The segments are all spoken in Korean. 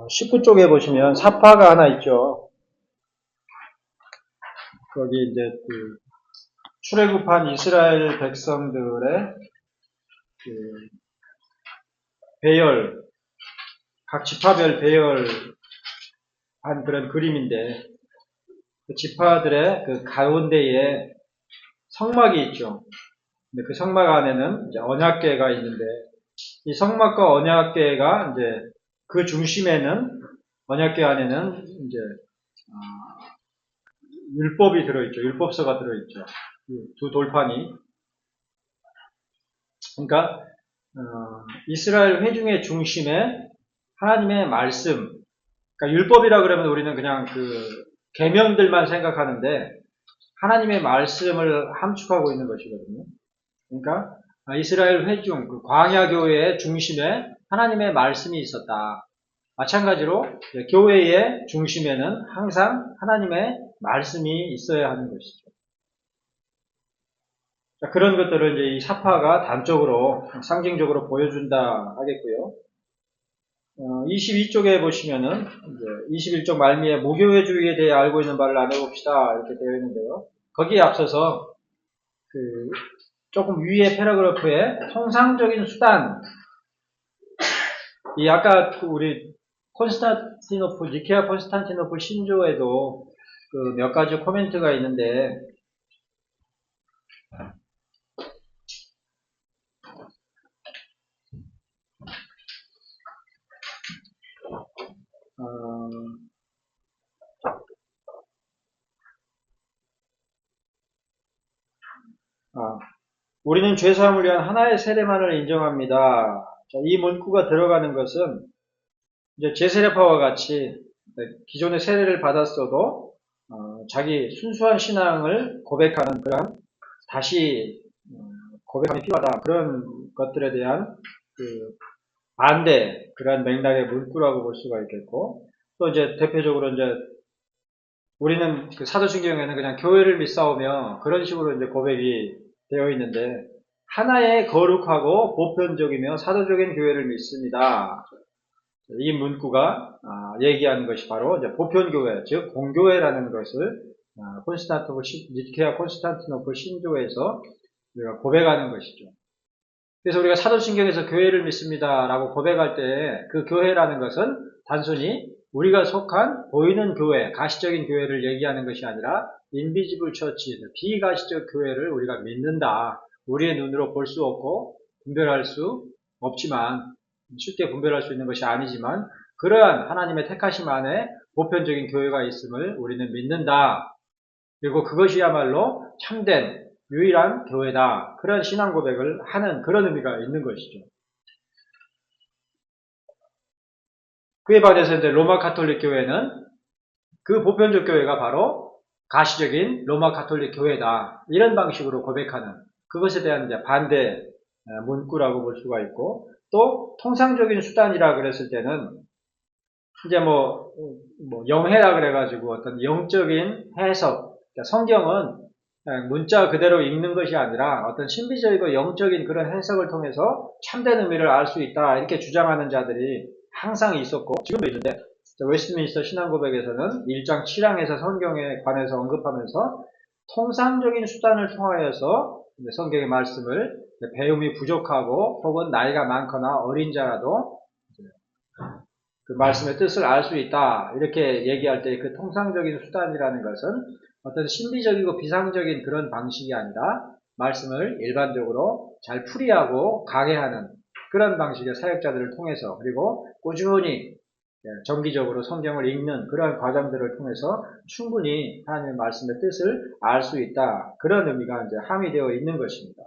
19쪽에 보시면 사파가 하나 있죠. 거기 이제 그 출애굽한 이스라엘 백성들의 그 배열, 각 지파별 배열한 그런 그림인데, 그 지파들의 그 가운데에 성막이 있죠. 근데 그 성막 안에는 이제 언약궤가 있는데, 이 성막과 언약궤가 이제 그 중심에는, 언약궤 안에는 이제 율법이 들어있죠. 율법서가 들어있죠. 두 돌판이. 그러니까 이스라엘 회중의 중심에 하나님의 말씀, 그러니까 율법이라 그러면 우리는 그냥 그 계명들만 생각하는데 하나님의 말씀을 함축하고 있는 것이거든요. 그러니까 이스라엘 회중, 그 광야 교회의 중심에 하나님의 말씀이 있었다. 마찬가지로 교회의 중심에는 항상 하나님의 말씀이 있어야 하는 것이죠. 그런 것들을 이제 이 사파가 단적으로, 상징적으로 보여준다 하겠고요. 22쪽에 보시면은, 이제 21쪽 말미에 무교회주의에 대해 알고 있는 바를 나눠봅시다. 이렇게 되어 있는데요. 거기에 앞서서, 조금 위에 패러그래프에 통상적인 수단, 이 아까 우리 콘스탄티노플, 니케아 콘스탄티노플 신조에도 그 몇 가지 코멘트가 있는데, 우리는 죄사함을 위한 하나의 세례만을 인정합니다. 이 문구가 들어가는 것은 이제 제세례파와 같이 기존의 세례를 받았어도 자기 순수한 신앙을 고백하는 그런 다시 고백함이 필요하다, 그런 것들에 대한 그 반대, 그런 맥락의 문구라고 볼 수가 있겠고, 또 이제 대표적으로 이제 우리는 그 사도신경에는 그냥 교회를 믿사오며 그런 식으로 이제 고백이 되어 있는데, 하나의 거룩하고 보편적이며 사도적인 교회를 믿습니다. 이 문구가 얘기하는 것이 바로 이제 보편교회, 즉 공교회라는 것을 니케아 콘스탄티노플 신조에서 우리가 고백하는 것이죠. 그래서 우리가 사도신경에서 교회를 믿습니다라고 고백할 때 그 교회라는 것은 단순히 우리가 속한 보이는 교회, 가시적인 교회를 얘기하는 것이 아니라 인비지블 처치, 비가시적 교회를 우리가 믿는다. 우리의 눈으로 볼 수 없고 분별할 수 없지만, 쉽게 분별할 수 있는 것이 아니지만, 그러한 하나님의 택하심 안에 보편적인 교회가 있음을 우리는 믿는다. 그리고 그것이야말로 참된 유일한 교회다. 그런 신앙 고백을 하는 그런 의미가 있는 것이죠. 그에 반해서 이제 로마 가톨릭 교회는 그 보편적 교회가 바로 가시적인 로마 가톨릭 교회다. 이런 방식으로 고백하는, 그것에 대한 이제 반대 문구라고 볼 수가 있고, 또 통상적인 수단이라 그랬을 때는 이제 영해라 그래가지고 어떤 영적인 해석, 그러니까 성경은 문자 그대로 읽는 것이 아니라 어떤 신비적이고 영적인 그런 해석을 통해서 참된 의미를 알 수 있다, 이렇게 주장하는 자들이 항상 있었고 지금도 있는데, 웨스트민스터 신앙고백에서는 1장 7항에서 성경에 관해서 언급하면서 통상적인 수단을 통하여서 성경의 말씀을 배움이 부족하고 혹은 나이가 많거나 어린 자라도 그 말씀의 뜻을 알 수 있다, 이렇게 얘기할 때 그 통상적인 수단이라는 것은 어떤 신비적이고 비상적인 그런 방식이 아니라 말씀을 일반적으로 잘 풀이하고 강해하는 그런 방식의 사역자들을 통해서, 그리고 꾸준히 정기적으로 성경을 읽는 그런 과정들을 통해서 충분히 하나님의 말씀의 뜻을 알 수 있다, 그런 의미가 이제 함의되어 있는 것입니다.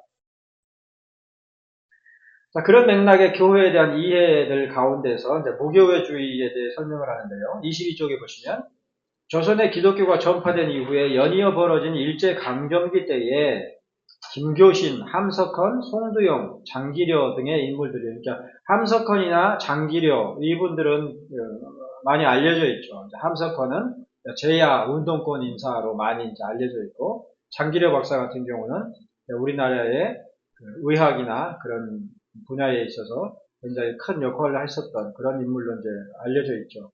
자, 그런 맥락의 교회에 대한 이해들 가운데서 이제 무교회주의에 대해 설명을 하는데요. 22쪽에 보시면 조선의 기독교가 전파된 이후에 연이어 벌어진 일제강점기 때에 김교신, 함석헌, 송두영, 장기려 등의 인물들이, 그러니까 함석헌이나 장기려, 이분들은 많이 알려져 있죠. 함석헌은 제야 운동권 인사로 많이 이제 알려져 있고, 장기려 박사 같은 경우는 우리나라의 의학이나 그런 분야에 있어서 굉장히 큰 역할을 했었던 그런 인물로 이제 알려져 있죠.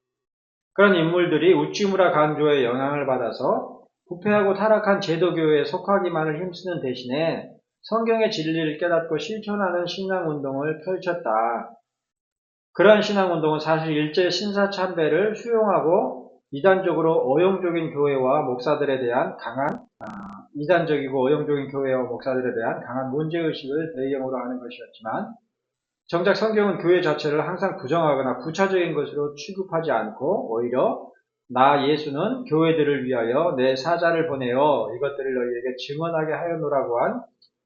그런 인물들이 우찌무라 간조의 영향을 받아서 부패하고 타락한 제도교회에 속하기만을 힘쓰는 대신에 성경의 진리를 깨닫고 실천하는 신앙운동을 펼쳤다. 그러한 신앙운동은 사실 일제 신사참배를 수용하고 이단적으로 어용적인 교회와 목사들에 대한 이단적이고 어용적인 교회와 목사들에 대한 강한 문제의식을 배경으로 하는 것이었지만 정작 성경은 교회 자체를 항상 부정하거나 부차적인 것으로 취급하지 않고 오히려 나 예수는 교회들을 위하여 내 사자를 보내어 이것들을 너희에게 증언하게 하였노라고 한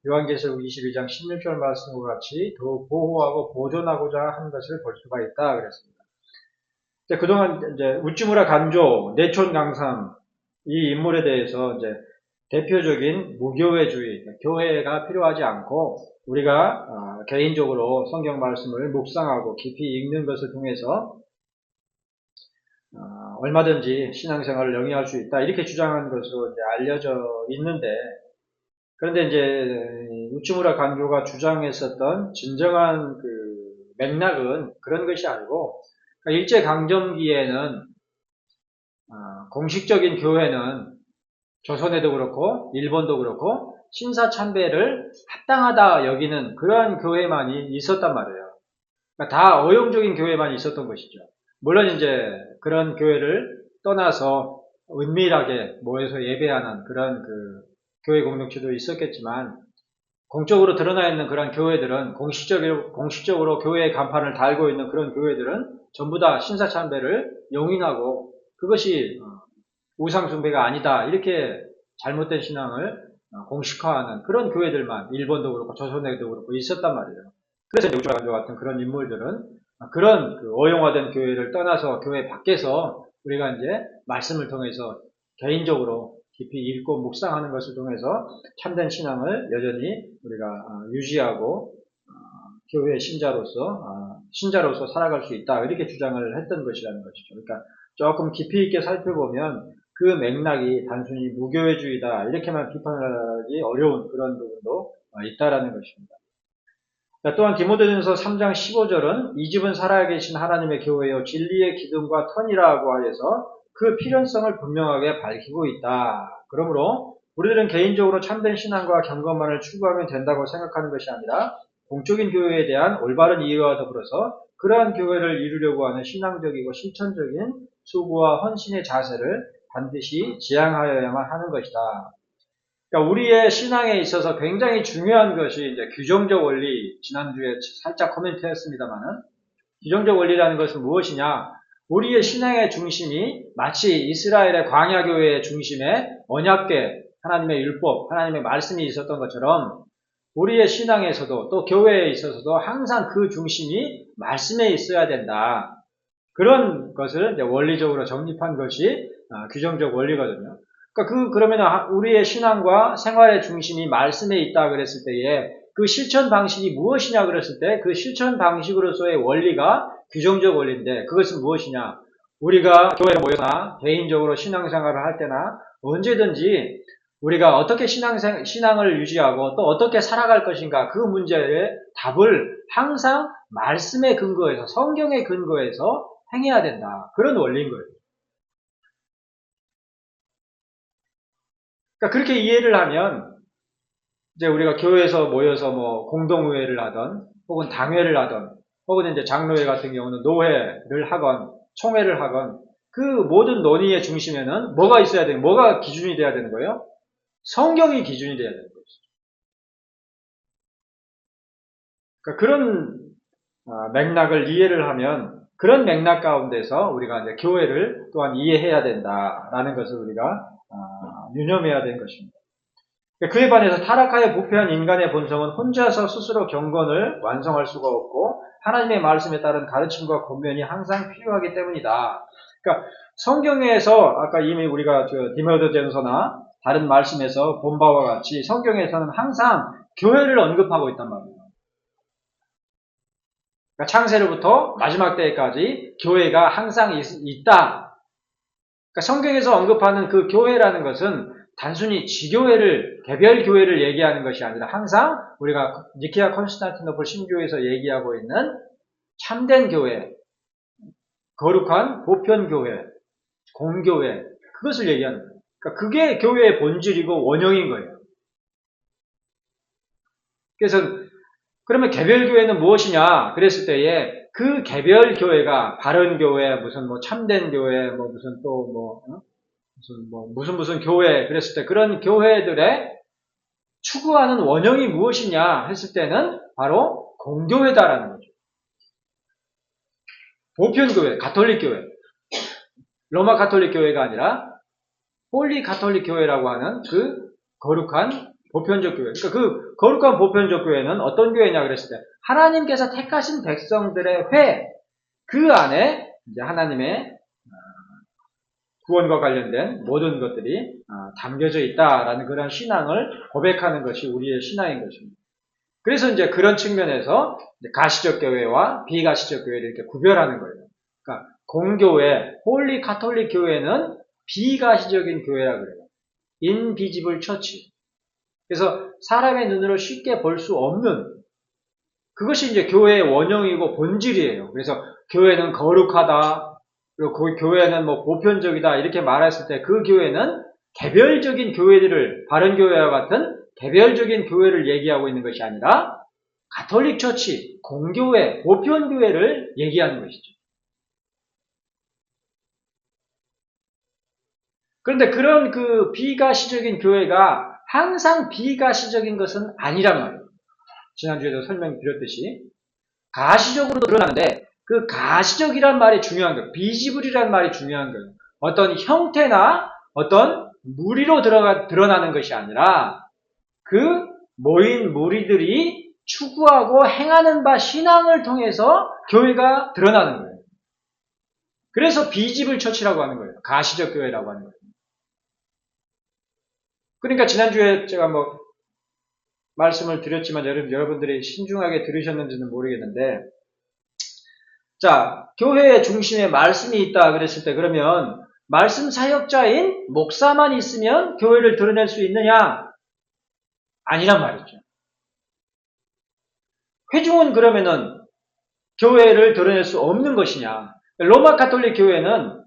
요한계시록 22장 16절 말씀과 같이 더욱 보호하고 보존하고자 하는 것을 볼 수가 있다 그랬습니다. 그동안 이제 우찌무라 간조, 내촌 강삼 이 인물에 대해서 이제 대표적인 무교회주의, 교회가 필요하지 않고 우리가 개인적으로 성경 말씀을 묵상하고 깊이 읽는 것을 통해서 얼마든지 신앙생활을 영위할 수 있다 이렇게 주장한 것으로 이제 알려져 있는데 그런데 이제 우찌무라 간조가 주장했었던 진정한 그 맥락은 그런 것이 아니고 일제 강점기에는 공식적인 교회는 조선에도 그렇고 일본도 그렇고 신사참배를 합당하다 여기는 그러한 교회만이 있었단 말이에요. 그러니까 다 어용적인 교회만 있었던 것이죠. 물론 이제 그런 교회를 떠나서 은밀하게 모여서 예배하는 그런 그 교회 공동체도 있었겠지만 공적으로 드러나 있는 그런 교회들은 공식적으로 교회의 간판을 달고 있는 그런 교회들은 전부 다 신사참배를 용인하고 그것이 우상숭배가 아니다 이렇게 잘못된 신앙을 공식화하는 그런 교회들만 일본도 그렇고 조선에도 그렇고 있었단 말이에요. 그래서 우찌무라 간조 같은 그런 인물들은 그런 그 어용화된 교회를 떠나서 교회 밖에서 우리가 이제 말씀을 통해서 개인적으로 깊이 읽고 묵상하는 것을 통해서 참된 신앙을 여전히 우리가 유지하고 교회의 신자로서 살아갈 수 있다 이렇게 주장을 했던 것이라는 것이죠. 그러니까 조금 깊이 있게 살펴보면 그 맥락이 단순히 무교회주의다 이렇게만 비판하기 어려운 그런 부분도 있다라는 것입니다. 또한 디모데전서 3장 15절은 이 집은 살아계신 하나님의 교회요 진리의 기둥과 터니라고 하여서 그 필연성을 분명하게 밝히고 있다. 그러므로 우리들은 개인적으로 참된 신앙과 경건만을 추구하면 된다고 생각하는 것이 아니라 공적인 교회에 대한 올바른 이해와 더불어서 그러한 교회를 이루려고 하는 신앙적이고 실천적인 수고와 헌신의 자세를 반드시 지향하여야만 하는 것이다. 그러니까 우리의 신앙에 있어서 굉장히 중요한 것이 이제 규정적 원리, 지난주에 살짝 코멘트했습니다만은 규정적 원리라는 것은 무엇이냐? 우리의 신앙의 중심이 마치 이스라엘의 광야교회의 중심에 언약궤, 하나님의 율법, 하나님의 말씀이 있었던 것처럼 우리의 신앙에서도 또 교회에 있어서도 항상 그 중심이 말씀에 있어야 된다. 그런 것을 이제 원리적으로 정립한 것이 규정적 원리거든요. 그러니까 그러면 우리의 신앙과 생활의 중심이 말씀에 있다 그랬을 때에 그 실천 방식이 무엇이냐 그랬을 때 그 실천 방식으로서의 원리가 규정적 원리인데 그것은 무엇이냐? 우리가 교회에 모여나 개인적으로 신앙생활을 할 때나 언제든지 우리가 어떻게 신앙을 유지하고 또 어떻게 살아갈 것인가 그 문제의 답을 항상 말씀에 근거해서 성경에 근거해서 행해야 된다. 그런 원리인 거예요. 그러니까 그렇게 이해를 하면 이제 우리가 교회에서 모여서 뭐 공동의회를 하던 혹은 당회를 하던 혹은 이제 장로회 같은 경우는 노회를 하건 총회를 하건 그 모든 논의의 중심에는 뭐가 있어야 되는 뭐가 기준이 돼야 되는 거예요? 성경이 기준이 돼야 되는 것이죠. 그러니까 그런 맥락을 이해를 하면 그런 맥락 가운데서 우리가 이제 교회를 또한 이해해야 된다라는 것을 우리가 유념해야 되는 것입니다. 그에 반해서 타락하여 부패한 인간의 본성은 혼자서 스스로 경건을 완성할 수가 없고 하나님의 말씀에 따른 가르침과 권면이 항상 필요하기 때문이다. 그러니까 성경에서 아까 이미 우리가 디모데전서나 다른 말씀에서 본 바와 같이 성경에서는 항상 교회를 언급하고 있단 말이에요. 그러니까 창세로부터 마지막 때까지 교회가 항상 있다. 그러니까 성경에서 언급하는 그 교회라는 것은 단순히 지교회를, 개별 교회를 얘기하는 것이 아니라 항상 우리가 니케아 콘스탄티노플 신교에서 얘기하고 있는 참된 교회, 거룩한 보편교회, 공교회, 그것을 얘기하는 거예요. 그러니까 그게 교회의 본질이고 원형인 거예요. 그래서 그러면 개별교회는 무엇이냐 그랬을 때에 그 개별교회가 바른교회, 무슨 뭐 참된교회, 뭐 무슨 또 뭐 무슨 교회 그랬을 때 그런 교회들의 추구하는 원형이 무엇이냐 했을 때는 바로 공교회다라는 거죠. 보편교회, 가톨릭교회, 로마 가톨릭교회가 아니라 홀리 가톨릭 교회라고 하는 그 거룩한 보편적 교회. 그러니까 그 거룩한 보편적 교회는 어떤 교회냐 그랬을 때 하나님께서 택하신 백성들의 회, 그 안에 이제 하나님의 구원과 관련된 모든 것들이 담겨져 있다라는 그런 신앙을 고백하는 것이 우리의 신앙인 것입니다. 그래서 이제 그런 측면에서 가시적 교회와 비가시적 교회를 이렇게 구별하는 거예요. 그러니까 공교회, 홀리 가톨릭 교회는 비가시적인 교회라 그래요. 인비지블 처치. 그래서 사람의 눈으로 쉽게 볼 수 없는 그것이 이제 교회의 원형이고 본질이에요. 그래서 교회는 거룩하다. 그리고 그 교회는 뭐 보편적이다. 이렇게 말했을 때 그 교회는 개별적인 교회들을 바른 교회와 같은 개별적인 교회를 얘기하고 있는 것이 아니라 가톨릭 처치, 공교회, 보편교회를 얘기하는 것이죠. 그런데 그런 그 비가시적인 교회가 항상 비가시적인 것은 아니란 말이에요. 지난주에도 설명드렸듯이 가시적으로 드러나는데 그 가시적이란 말이 중요한 거예요. 비지블이란 말이 중요한 거예요. 어떤 형태나 어떤 무리로 드러나는 것이 아니라 그 모인 무리들이 추구하고 행하는 바 신앙을 통해서 교회가 드러나는 거예요. 그래서 비지블 처치라고 하는 거예요. 가시적 교회라고 하는 거예요. 그러니까 지난주에 제가 뭐 말씀을 드렸지만 여러분들이 신중하게 들으셨는지는 모르겠는데 자, 교회의 중심에 말씀이 있다 그랬을 때 그러면 말씀 사역자인 목사만 있으면 교회를 드러낼 수 있느냐? 아니란 말이죠. 회중은 그러면은 교회를 드러낼 수 없는 것이냐? 로마 가톨릭 교회는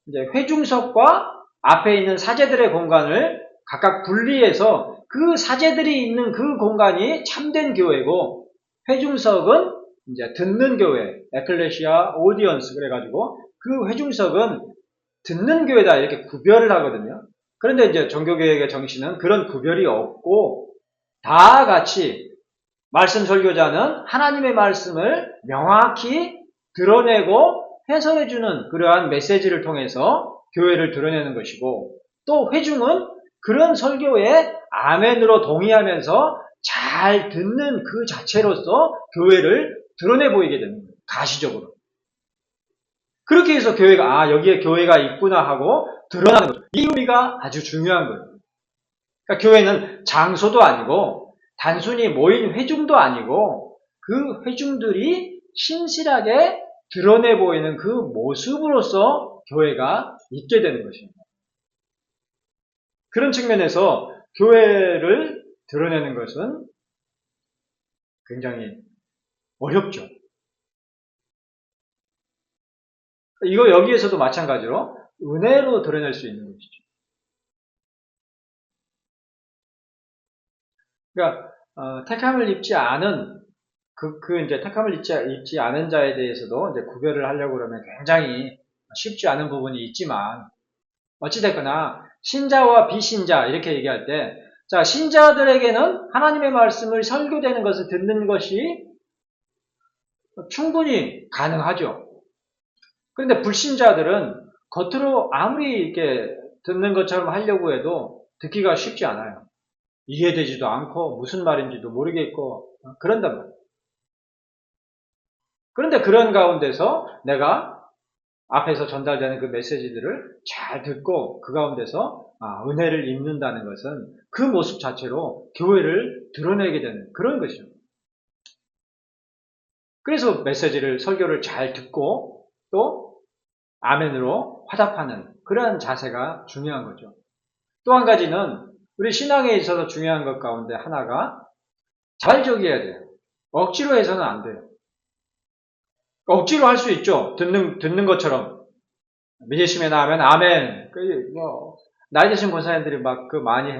이제 회중석과 앞에 있는 사제들의 공간을 각각 분리해서 그 사제들이 있는 그 공간이 참된 교회고 회중석은 이제 듣는 교회, 에클레시아 오디언스 그래가지고 그 회중석은 듣는 교회다 이렇게 구별을 하거든요. 그런데 이제 종교개혁의 정신은 그런 구별이 없고 다 같이 말씀 설교자는 하나님의 말씀을 명확히 드러내고 해설해주는 그러한 메시지를 통해서 교회를 드러내는 것이고 또 회중은 그런 설교에 아멘으로 동의하면서 잘 듣는 그 자체로서 교회를 드러내 보이게 되는 거예요. 가시적으로. 그렇게 해서 교회가 여기에 교회가 있구나 하고 드러나는 거죠. 이 의미가 아주 중요한 거예요. 그러니까 교회는 장소도 아니고 단순히 모인 회중도 아니고 그 회중들이 신실하게 드러내 보이는 그 모습으로서 교회가 있게 되는 것입니다. 그런 측면에서 교회를 드러내는 것은 굉장히 어렵죠. 이거 여기에서도 마찬가지로 은혜로 드러낼 수 있는 것이죠. 그러니까 택함을 입지 않은 이제 택함을 입지 않은 자에 대해서도 이제 구별을 하려고 그러면 굉장히 쉽지 않은 부분이 있지만 어찌됐거나 신자와 비신자 이렇게 얘기할 때 자, 신자들에게는 하나님의 말씀을 설교되는 것을 듣는 것이 충분히 가능하죠. 그런데 불신자들은 겉으로 아무리 이렇게 듣는 것처럼 하려고 해도 듣기가 쉽지 않아요. 이해되지도 않고 무슨 말인지도 모르겠고 그런단 말이에요. 그런데 그런 가운데서 내가 앞에서 전달되는 그 메시지들을 잘 듣고 그 가운데서 은혜를 입는다는 것은 그 모습 자체로 교회를 드러내게 되는 그런 것이죠. 그래서 메시지를 설교를 잘 듣고 또 아멘으로 화답하는 그러한 자세가 중요한 거죠. 또 한 가지는 우리 신앙에 있어서 중요한 것 가운데 하나가 자발적이어야 돼요. 억지로 해서는 안 돼요. 억지로 할 수 있죠. 듣는 것처럼. 믿으시면 아멘, 아멘. 나이 드신 권사님들이 막 많이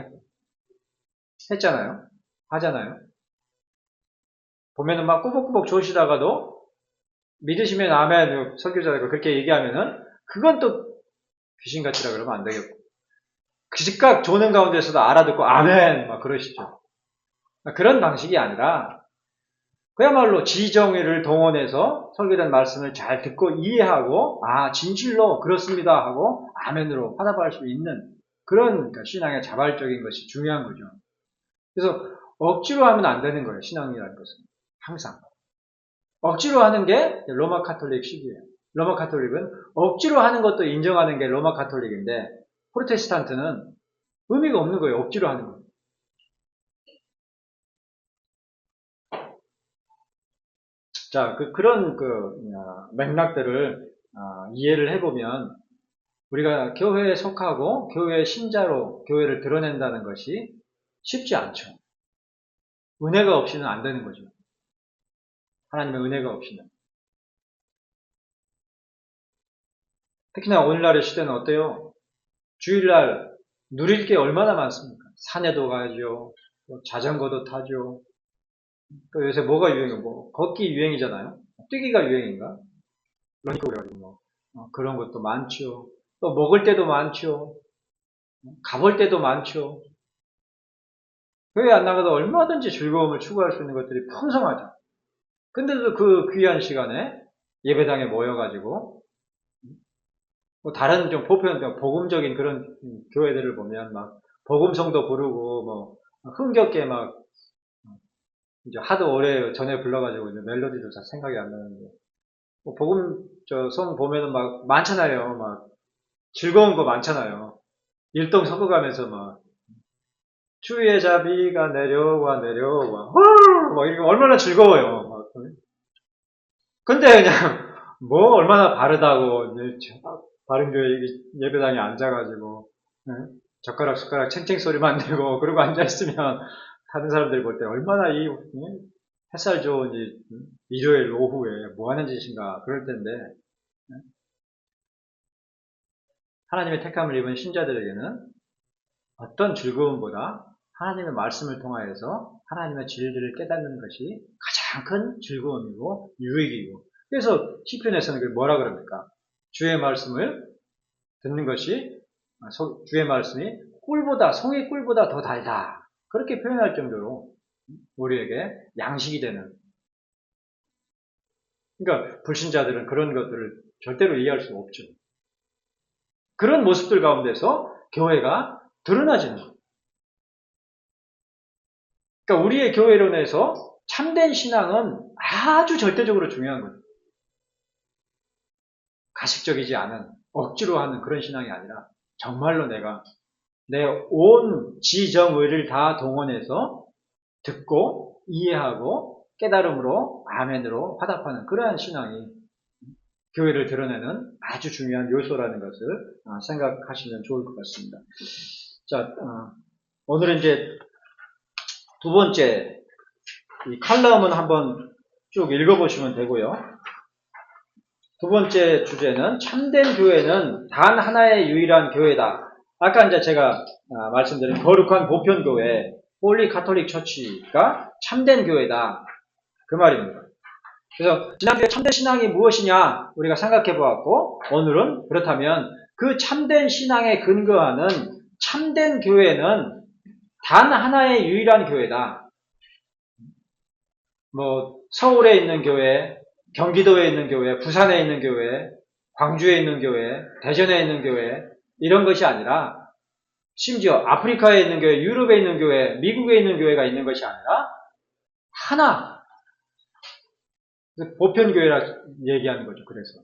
했잖아요. 하잖아요. 보면은 막 꾸벅꾸벅 좋으시다가도 믿으시면 아멘, 설교자가 그렇게 얘기하면은 그건 또 귀신같이라 그러면 안 되겠고. 즉각 조는 가운데서도 알아듣고 아멘 막 그러시죠. 그런 방식이 아니라 그야말로 지정의를 동원해서 설교된 말씀을 잘 듣고 이해하고 진실로 그렇습니다 하고 아멘으로 화답할 수 있는 그런 신앙의 자발적인 것이 중요한 거죠. 그래서 억지로 하면 안 되는 거예요. 신앙이라는 것은. 항상. 억지로 하는 게 로마 카톨릭식이에요. 로마 카톨릭은 억지로 하는 것도 인정하는 게 로마 카톨릭인데 프로테스탄트는 의미가 없는 거예요. 억지로 하는 거. 자, 그런 맥락들을 이해를 해보면 우리가 교회에 속하고 교회의 신자로 교회를 드러낸다는 것이 쉽지 않죠. 은혜가 없이는 안 되는 거죠. 하나님의 은혜가 없이는. 특히나 오늘날의 시대는 어때요? 주일날 누릴 게 얼마나 많습니까? 산에도 가죠. 자전거도 타죠. 또 요새 뭐가 유행이고 걷기 유행이잖아요. 뛰기가 유행인가? 러닝고 그래가지고 그런 것도 많죠. 또 먹을 때도 많죠. 가볼 때도 많죠. 교회 안 나가도 얼마든지 즐거움을 추구할 수 있는 것들이 풍성하죠. 근데도 그 귀한 시간에 예배당에 모여가지고 다른 좀 복음적인 그런 교회들을 보면 막 복음성도 부르고 흥겹게 막 이제 하도 오래 전에 불러가지고 이제 멜로디도 잘 생각이 안 나는데 성 보면은 막 많잖아요. 막 즐거운 거 많잖아요. 일동 섞어가면서 막 주의 자비가 내려와 막 이게 얼마나 즐거워요. 막. 근데 그냥 얼마나 바르다고 바른 교회 예배당에 앉아가지고 젓가락 숟가락 챙챙 소리만 내고 그러고 앉아있으면 다른 사람들이 볼 때 얼마나 이 햇살 좋은 일요일 오후에 뭐 하는 짓인가 그럴 텐데 하나님의 택함을 입은 신자들에게는 어떤 즐거움보다 하나님의 말씀을 통하여서 하나님의 진리를 깨닫는 것이 가장 큰 즐거움이고 유익이고 그래서 시편에서는 뭐라 그럽니까? 주의 말씀을 듣는 것이 주의 말씀이 송이 꿀보다 더 달다. 그렇게 표현할 정도로 우리에게 양식이 되는. 그러니까 불신자들은 그런 것들을 절대로 이해할 수 없죠. 그런 모습들 가운데서 교회가 드러나지는 거예요. 그러니까 우리의 교회론에서 참된 신앙은 아주 절대적으로 중요한 거예요. 가식적이지 않은 억지로 하는 그런 신앙이 아니라 정말로 내가 내 온 지정의를 다 동원해서 듣고 이해하고 깨달음으로 아멘으로 화답하는 그러한 신앙이 교회를 드러내는 아주 중요한 요소라는 것을 생각하시면 좋을 것 같습니다. 자, 오늘은 이제 두 번째 이 칼럼은 한번 쭉 읽어보시면 되고요. 두 번째 주제는 참된 교회는 단 하나의 유일한 교회다. 아까 이제 제가 말씀드린 거룩한 보편교회, 홀리 카톨릭 처치가 참된 교회다. 그 말입니다. 그래서 지난주에 참된 신앙이 무엇이냐 우리가 생각해 보았고 오늘은 그렇다면 그 참된 신앙에 근거하는 참된 교회는 단 하나의 유일한 교회다. 서울에 있는 교회, 경기도에 있는 교회, 부산에 있는 교회, 광주에 있는 교회, 대전에 있는 교회 이런 것이 아니라 심지어 아프리카에 있는 교회, 유럽에 있는 교회, 미국에 있는 교회가 있는 것이 아니라 하나 보편교회라 얘기하는 거죠. 그래서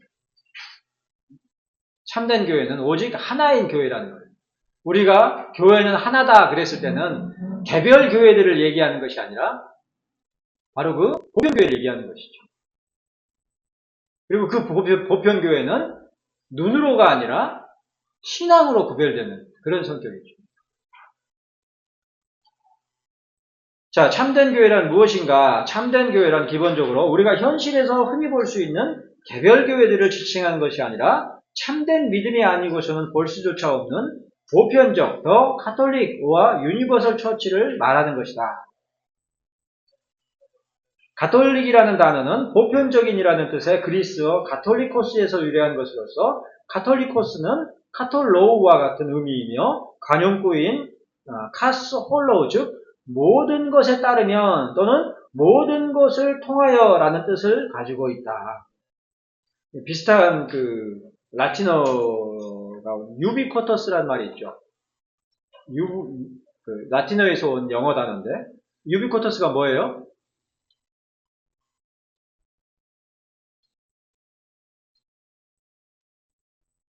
참된 교회는 오직 하나인 교회라는 거예요. 우리가 교회는 하나다 그랬을 때는 개별 교회들을 얘기하는 것이 아니라 바로 그 보편교회를 얘기하는 것이죠. 그리고 그 보편교회는 눈으로가 아니라 신앙으로 구별되는 그런 성격이죠. 자, 참된 교회란 무엇인가? 참된 교회란 기본적으로 우리가 현실에서 흔히 볼 수 있는 개별 교회들을 지칭하는 것이 아니라 참된 믿음이 아니고서는 볼 수조차 없는 보편적 더 카톨릭과 유니버설 처치를 말하는 것이다. 가톨릭이라는 단어는 보편적인이라는 뜻의 그리스어 가톨리코스에서 유래한 것으로서 카톨리코스는 카톨로우와 같은 의미이며 관용구인 카스 홀로우 즉 모든 것에 따르면 또는 모든 것을 통하여라는 뜻을 가지고 있다. 비슷한 라틴어가 유비쿼터스라는 말이 있죠. 라틴어에서 온 영어 단어인데 유비쿼터스가 뭐예요?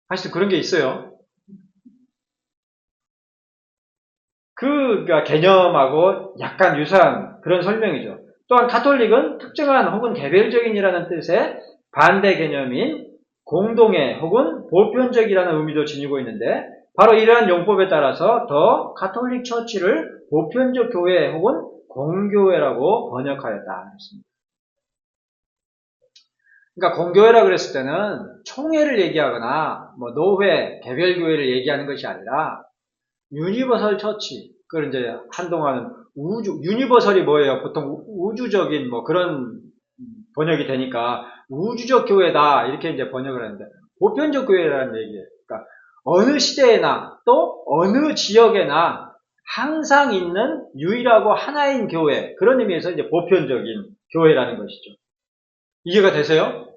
사실 그런 게 있어요. 그 개념하고 약간 유사한 그런 설명이죠. 또한 가톨릭은 특정한 혹은 개별적인이라는 뜻의 반대 개념인 공동의 혹은 보편적이라는 의미도 지니고 있는데 바로 이러한 용법에 따라서 더 가톨릭 처치를 보편적 교회 혹은 공교회라고 번역하였다. 그러니까 공교회라 그랬을 때는 총회를 얘기하거나 뭐 노회, 개별교회를 얘기하는 것이 아니라 유니버설 처치. 그걸 이제 한동안은 유니버설이 뭐예요? 보통 우주적인 뭐 그런 번역이 되니까 우주적 교회다. 이렇게 이제 번역을 하는데 보편적 교회라는 얘기예요. 그러니까 어느 시대에나 또 어느 지역에나 항상 있는 유일하고 하나인 교회. 그런 의미에서 이제 보편적인 교회라는 것이죠. 이해가 되세요?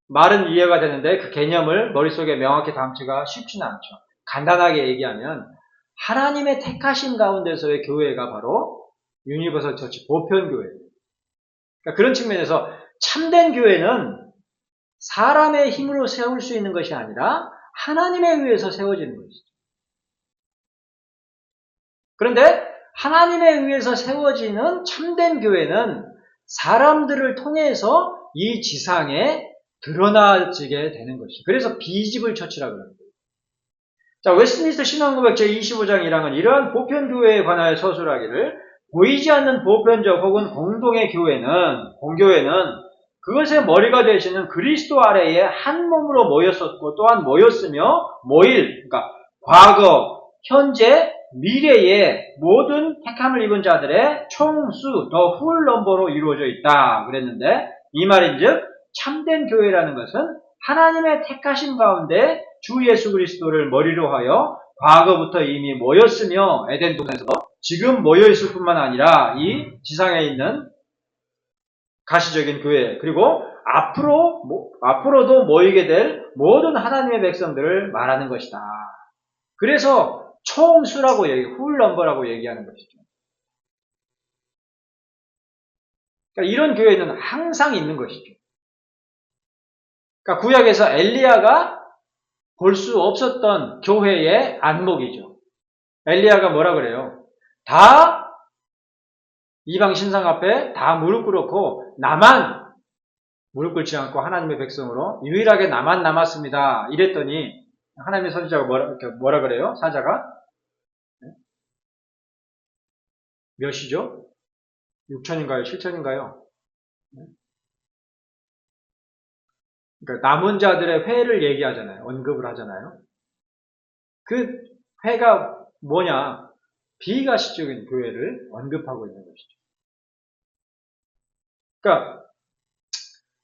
말은 이해가 되는데 그 개념을 머릿속에 명확히 담기가 쉽지는 않죠. 간단하게 얘기하면 하나님의 택하심 가운데서의 교회가 바로 유니버설 처치 보편교회예요. 그러니까 그런 측면에서 참된 교회는 사람의 힘으로 세울 수 있는 것이 아니라 하나님에 의해서 세워지는 것이죠. 그런데 하나님에 의해서 세워지는 참된 교회는 사람들을 통해서 이 지상에 드러나지게 되는 것이죠. 그래서 비지블 처치라고 합니다. 자, 웨스트민스터 신앙고백 제25장 1항은 이러한 보편교회에 관하여 서술하기를 보이지 않는 보편적 혹은 공동의 교회는, 공교회는 그것의 머리가 되시는 그리스도 아래에 한 몸으로 모였었고 또한 모였으며 그러니까 과거, 현재, 미래의 모든 택함을 입은 자들의 총수, 더 훌 넘버로 이루어져 있다 그랬는데 이 말인즉 참된 교회라는 것은 하나님의 택하심 가운데 주 예수 그리스도를 머리로 하여 과거부터 이미 모였으며 에덴 동산에서 지금 모여있을 뿐만 아니라 이 지상에 있는 가시적인 교회 그리고 앞으로도 모이게 될 모든 하나님의 백성들을 말하는 것이다. 그래서 총수라고 훌넘버라고 얘기하는 것이죠. 그러니까 이런 교회는 항상 있는 것이죠. 그러니까 구약에서 엘리야가 볼 수 없었던 교회의 안목이죠. 엘리야가 뭐라 그래요? 다 이방 신상 앞에 다 무릎 꿇었고 나만 무릎 꿇지 않고 하나님의 백성으로 유일하게 나만 남았습니다. 이랬더니 하나님의 선지자가 뭐라 그래요? 사자가 몇이죠? 6천인가요? 7천인가요? 그러니까 남은 자들의 회를 얘기하잖아요. 언급을 하잖아요. 그 회가 뭐냐? 비가시적인 교회를 언급하고 있는 것이죠. 그러니까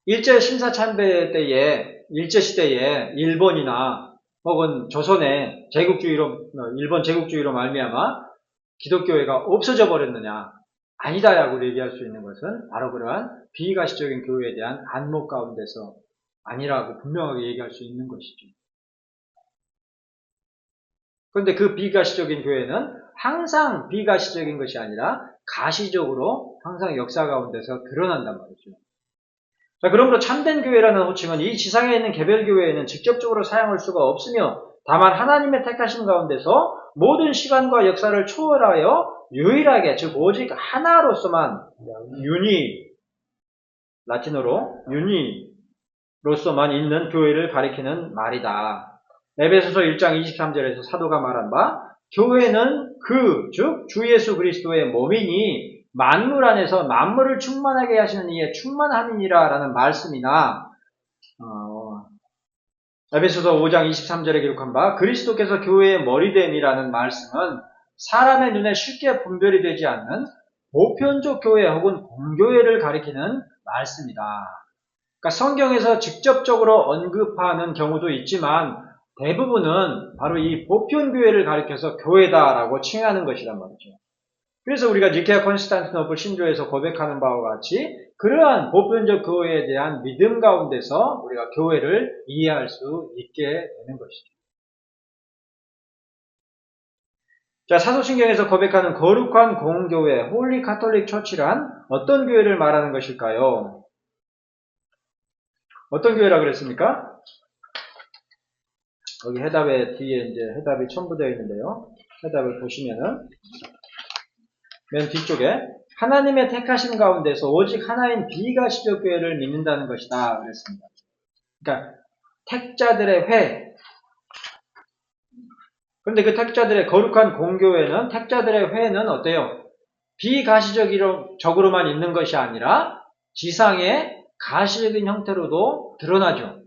일제 심사참배 때에 일제시대에 일본이나 혹은 조선의 일본 제국주의로 말미암아 기독교회가 없어져 버렸느냐? 아니다라고 얘기할 수 있는 것은 바로 그러한 비가시적인 교회에 대한 안목 가운데서 아니라고 분명하게 얘기할 수 있는 것이죠. 그런데 그 비가시적인 교회는 항상 비가시적인 것이 아니라 가시적으로 항상 역사 가운데서 드러난단 말이죠. 자, 그러므로 참된 교회라는 호칭은 이 지상에 있는 개별 교회에는 직접적으로 사용할 수가 없으며 다만 하나님의 택하심 가운데서 모든 시간과 역사를 초월하여 유일하게 즉 오직 하나로서만 라틴어로 유니로서만 있는 교회를 가리키는 말이다. 에베소서 1장 23절에서 사도가 말한 바 교회는 즉 주 예수 그리스도의 몸이니 만물 안에서 만물을 충만하게 하시는 이의 충만함이니라 라는 말씀이나 에베소서 5장 23절에 기록한 바 그리스도께서 교회의 머리됨이라는 말씀은 사람의 눈에 쉽게 분별이 되지 않는 보편적 교회 혹은 공교회를 가리키는 말씀이다. 그러니까 성경에서 직접적으로 언급하는 경우도 있지만 대부분은 바로 이 보편교회를 가리켜서 교회다라고 칭하는 것이란 말이죠. 그래서 우리가 니케아 콘스탄티노플 신조에서 고백하는 바와 같이 그러한 보편적 교회에 대한 믿음 가운데서 우리가 교회를 이해할 수 있게 되는 것이죠. 자, 사도신경에서 고백하는 거룩한 공교회, 홀리 카톨릭 처치란 어떤 교회를 말하는 것일까요? 어떤 교회라 그랬습니까? 여기 해답의 뒤에 이제 해답이 첨부되어 있는데요. 해답을 보시면은 맨 뒤쪽에 하나님의 택하심 가운데서 오직 하나인 비가시적 교회를 믿는다는 것이다 그랬습니다. 그러니까 택자들의 회. 그런데 그 택자들의 거룩한 공교회는 택자들의 회는 어때요? 비가시적으로만 있는 것이 아니라 지상의 가시적인 형태로도 드러나죠.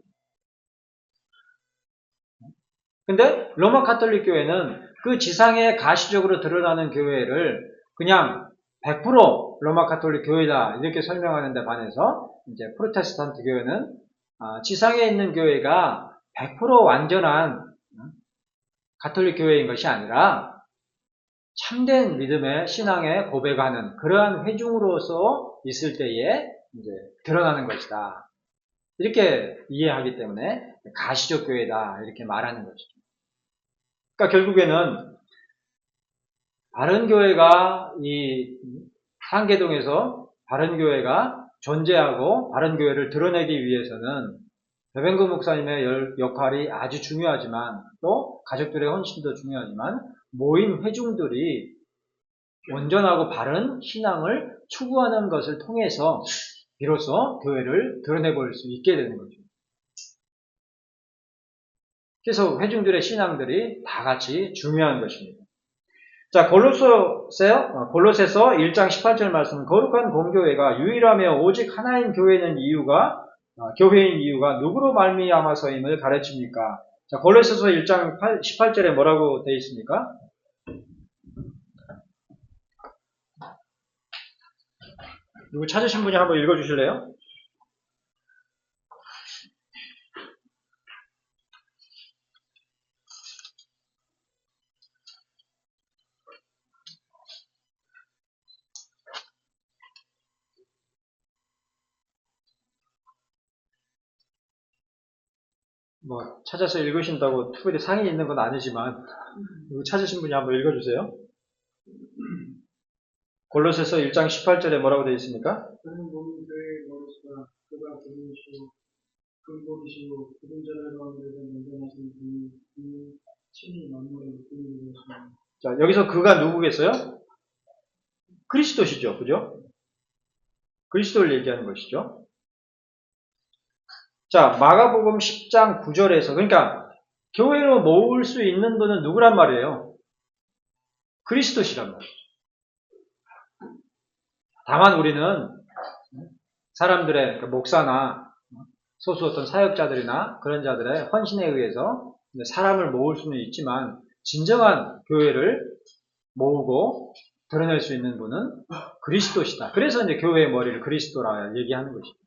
근데 로마 카톨릭 교회는 그 지상에 가시적으로 드러나는 교회를 그냥 100% 로마 카톨릭 교회다 이렇게 설명하는 데 반해서 이제 프로테스탄트 교회는 지상에 있는 교회가 100% 완전한 가톨릭 교회인 것이 아니라 참된 믿음의 신앙에 고백하는 그러한 회중으로서 있을 때에 이제 드러나는 것이다. 이렇게 이해하기 때문에 가시적 교회다 이렇게 말하는 것이죠. 그러니까 결국에는 바른교회가 이 상계동에서 바른교회가 존재하고 바른교회를 드러내기 위해서는 배병근 목사님의 역할이 아주 중요하지만 또 가족들의 헌신도 중요하지만 모인 회중들이 온전하고 바른 신앙을 추구하는 것을 통해서 비로소 교회를 드러내볼 수 있게 되는 거죠. 그래서 회중들의 신앙들이 다 같이 중요한 것입니다. 자, 골로새서 1장 18절 말씀, 거룩한 공교회가 유일하며 오직 하나인 교회인 이유가 누구로 말미암아서임을 가르칩니까? 자, 골로새서 1장 18절에 뭐라고 되어 있습니까? 누구 찾으신 분이 한번 읽어주실래요? 뭐 찾아서 읽으신다고 특별히 상이 있는 건 아니지만 누구 찾으신 분이 한번 읽어주세요. 골로새서 1장 18절에 뭐라고 되어 있습니까? 그는 몸이 교회의 머리시라 그가 기름이시오 근복이시오 기름 자를 가운데서 면전하신 분이 친히 만물의 기름이 되셨습니다. 자, 여기서 그가 누구겠어요? 그리스도시죠. 그죠? 그리스도를 얘기하는 것이죠. 자, 마가복음 10장 9절에서 그러니까 교회로 모을 수 있는 분은 누구란 말이에요? 그리스도시란 말이에요. 다만 우리는 사람들의 목사나 소수 어떤 사역자들이나 그런 자들의 헌신에 의해서 사람을 모을 수는 있지만 진정한 교회를 모으고 드러낼 수 있는 분은 그리스도시다. 그래서 이제 교회의 머리를 그리스도라 얘기하는 것입니다.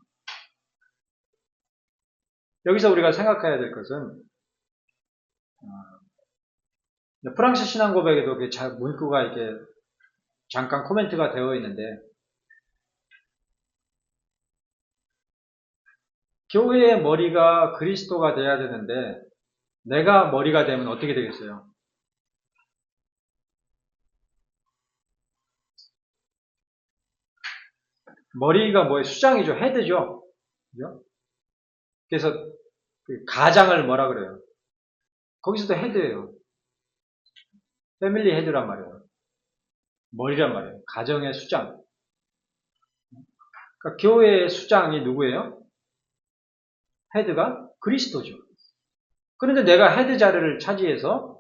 여기서 우리가 생각해야 될 것은 프랑스 신앙 고백에도 문구가 이렇게 잠깐 코멘트가 되어 있는데 교회의 머리가 그리스도가 돼야 되는데 내가 머리가 되면 어떻게 되겠어요? 머리가 뭐예요? 수장이죠. 헤드죠. 그죠? 그래서 그 가장을 뭐라 그래요? 거기서도 헤드예요. 패밀리 헤드란 말이에요. 머리란 말이에요. 가정의 수장. 그러니까 교회의 수장이 누구예요? 헤드가 그리스도죠. 그런데 내가 헤드 자리를 차지해서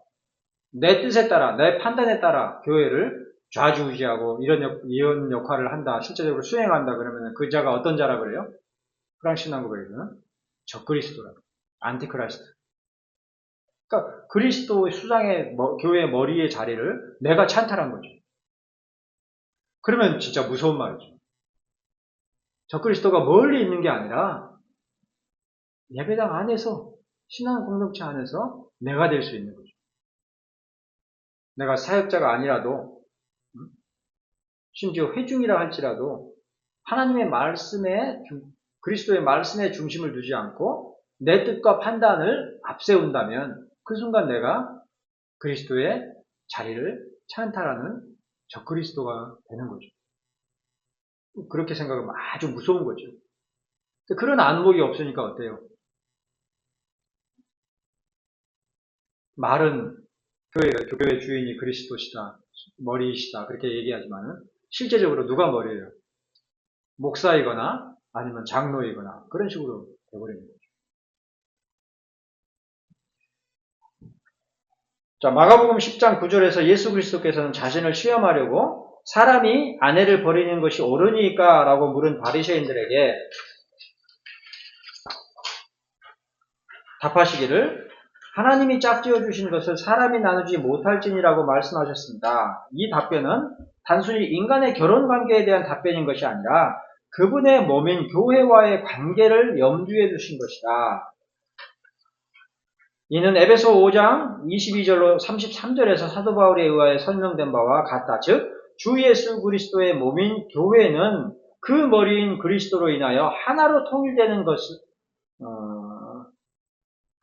내 뜻에 따라, 내 판단에 따라 교회를 좌지우지하고 이런 역할을 한다, 실제적으로 수행한다 그러면 그 자가 어떤 자라 그래요? 프랑스 신앙고백에서는 적그리스도라, 안티크라이스트. 그러니까 그리스도의 수장의 교회의 머리의 자리를 내가 찬탈한 거죠. 그러면 진짜 무서운 말이죠. 적그리스도가 멀리 있는 게 아니라 예배당 안에서, 신앙 공동체 안에서 내가 될 수 있는 거죠. 내가 사역자가 아니라도, 심지어 회중이라 할지라도 하나님의 말씀에, 그리스도의 말씀에 중심을 두지 않고 내 뜻과 판단을 앞세운다면 그 순간 내가 그리스도의 자리를 찬탈하는 적그리스도가 되는 거죠. 그렇게 생각하면 아주 무서운 거죠. 그런 안목이 없으니까 어때요? 말은 교회 주인이 그리스도시다, 머리이시다 그렇게 얘기하지만은 실제적으로 누가 머리예요? 목사이거나 아니면 장로이거나 그런 식으로 되어버리는 거죠. 자, 마가복음 10장 9절에서 예수 그리스도께서는 자신을 시험하려고 사람이 아내를 버리는 것이 옳으니까? 라고 물은 바리새인들에게 답하시기를 하나님이 짝지어 주신 것을 사람이 나누지 못할지니라고 말씀하셨습니다. 이 답변은 단순히 인간의 결혼 관계에 대한 답변인 것이 아니라 그분의 몸인 교회와의 관계를 염두에 두신 것이다. 이는 에베소 5장 22절로 33절에서 사도 바울에 의하여 설명된 바와 같다. 즉, 주 예수 그리스도의 몸인 교회는 그 머리인 그리스도로 인하여 하나로 통일되는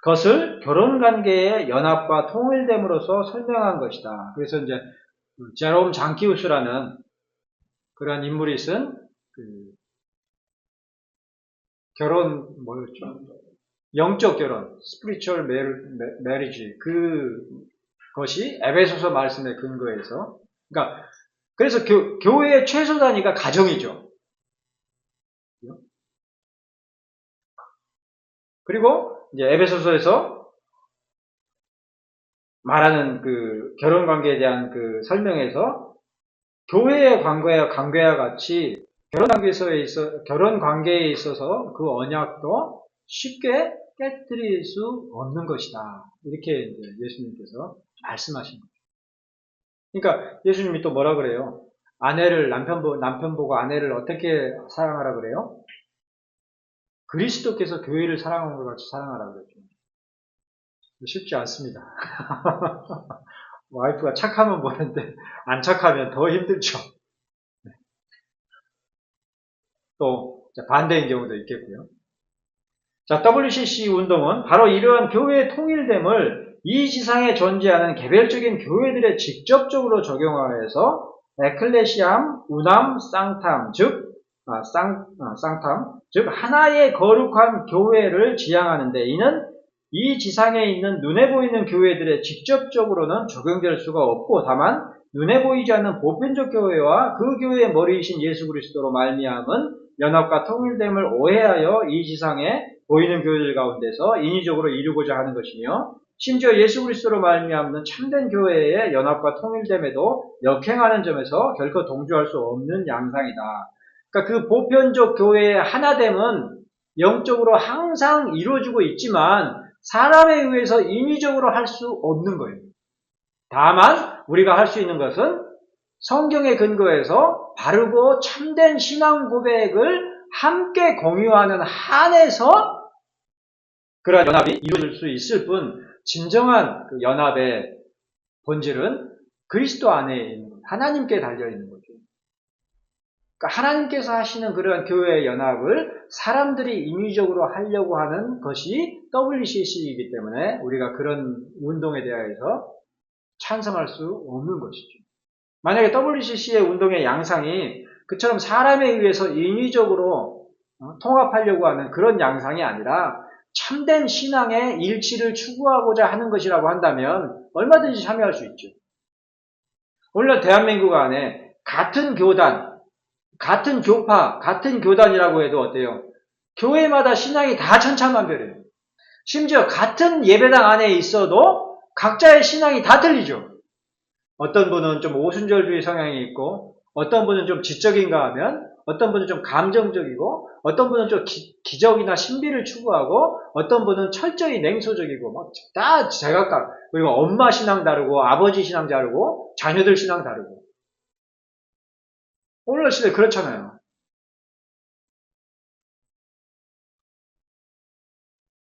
것을 결혼관계의 연합과 통일됨으로써 설명한 것이다. 그래서 이제 제롬 장키우스라는 그러한 인물이 쓴 결혼 뭐였죠? 영적 결혼, spiritual marriage 그것이 에베소서 말씀의 근거에서 그러니까 그래서 교회의 최소 단위가 가정이죠. 그리고 이제 에베소서에서 말하는 그 결혼 관계에 대한 그 설명에서 교회의 관계와 같이 결혼 관계에 있어서 그 언약도 쉽게 깨뜨릴 수 없는 것이다. 이렇게 이제 예수님께서 말씀하신 거죠. 그러니까 예수님이 또 뭐라 그래요? 아내를 남편 보고 아내를 어떻게 사랑하라 그래요? 그리스도께서 교회를 사랑하는 것 같이 사랑하라 그랬죠. 쉽지 않습니다. 와이프가 착하면 모르는데 안 착하면 더 힘들죠. 또 반대인 경우도 있겠고요. 자, WCC 운동은 바로 이러한 교회의 통일됨을 이 지상에 존재하는 개별적인 교회들에 직접적으로 적용하여서 에클레시암, 우남, 쌍탐, 즉 하나의 거룩한 교회를 지향하는데 이는 이 지상에 있는 눈에 보이는 교회들에 직접적으로는 적용될 수가 없고 다만 눈에 보이지 않는 보편적 교회와 그 교회의 머리이신 예수 그리스도로 말미암은 연합과 통일됨을 오해하여 이 지상에 보이는 교회들 가운데서 인위적으로 이루고자 하는 것이며 심지어 예수 그리스도로 말미암는 참된 교회의 연합과 통일됨에도 역행하는 점에서 결코 동조할 수 없는 양상이다. 그러니까 그 보편적 교회의 하나됨은 영적으로 항상 이루어지고 있지만 사람에 의해서 인위적으로 할 수 없는 거예요. 다만 우리가 할 수 있는 것은 성경에 근거해서 바르고 참된 신앙 고백을 함께 공유하는 한에서 그러한 연합이 이루어질 수 있을 뿐 진정한 그 연합의 본질은 그리스도 안에 있는 것, 하나님께 달려있는 거죠. 그러니까 하나님께서 하시는 그러한 교회의 연합을 사람들이 인위적으로 하려고 하는 것이 WCC이기 때문에 우리가 그런 운동에 대해서 찬성할 수 없는 것이죠. 만약에 WCC의 운동의 양상이 그처럼 사람에 의해서 인위적으로 통합하려고 하는 그런 양상이 아니라 참된 신앙의 일치를 추구하고자 하는 것이라고 한다면 얼마든지 참여할 수 있죠. 오늘날 대한민국 안에 같은 교단, 같은 교파, 같은 교단이라고 해도 어때요? 교회마다 신앙이 다 천차만별이에요. 심지어 같은 예배당 안에 있어도 각자의 신앙이 다 틀리죠. 어떤 분은 좀 오순절주의 성향이 있고, 어떤 분은 좀 지적인가 하면, 어떤 분은 좀 감정적이고, 어떤 분은 좀 기적이나 신비를 추구하고, 어떤 분은 철저히 냉소적이고, 다 제각각. 그리고 엄마 신앙 다르고, 아버지 신앙 다르고, 자녀들 신앙 다르고. 오늘날 시대 그렇잖아요.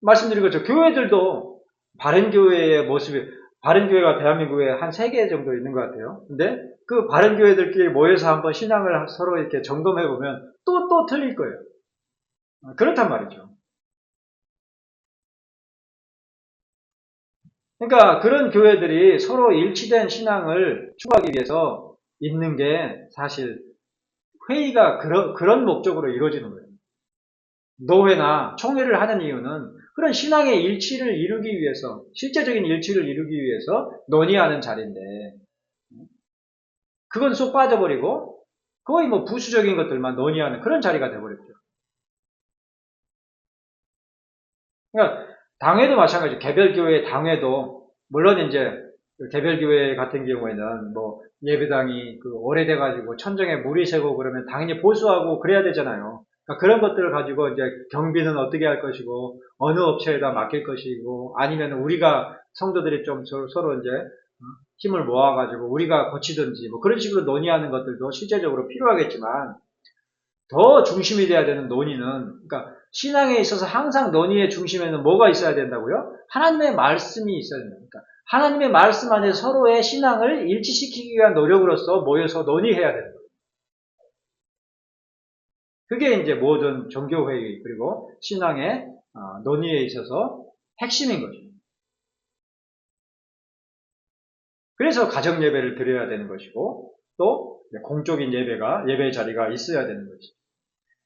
말씀드린 것처럼 교회들도 바른교회의 모습이, 바른교회가 대한민국에 한 3개 정도 있는 것 같아요. 근데 그 바른교회들끼리 모여서 한번 신앙을 서로 이렇게 점검해보면 또 틀릴 거예요. 그렇단 말이죠. 그러니까 그런 교회들이 서로 일치된 신앙을 추구하기 위해서 있는 게 사실 회의가 그런 목적으로 이루어지는 거예요. 노회나 총회를 하는 이유는 그런 신앙의 일치를 이루기 위해서, 실제적인 일치를 이루기 위해서 논의하는 자리인데, 그건 쏙 빠져버리고, 거의 뭐 부수적인 것들만 논의하는 그런 자리가 돼버렸죠. 그러니까, 당회도 마찬가지죠. 개별교회 당회도, 물론 이제, 개별교회 같은 경우에는 뭐, 예배당이 오래돼가지고 천정에 물이 새고 그러면 당연히 보수하고 그래야 되잖아요. 그러니까 그런 것들을 가지고 이제 경비는 어떻게 할 것이고, 어느 업체에다 맡길 것이고, 아니면 우리가 성도들이 좀 서로 이제 힘을 모아가지고 우리가 고치든지 뭐 그런 식으로 논의하는 것들도 실제적으로 필요하겠지만, 더 중심이 돼야 되는 논의는, 그러니까 신앙에 있어서 항상 논의의 중심에는 뭐가 있어야 된다고요? 하나님의 말씀이 있어야 된다. 그러니까 하나님의 말씀 안에 서로의 신앙을 일치시키기 위한 노력으로서 모여서 논의해야 되는 거예요. 그게 이제 모든 종교회의 그리고 신앙의 논의에 있어서 핵심인 거죠. 그래서 가정 예배를 드려야 되는 것이고, 또 공적인 예배의 자리가 있어야 되는 거죠.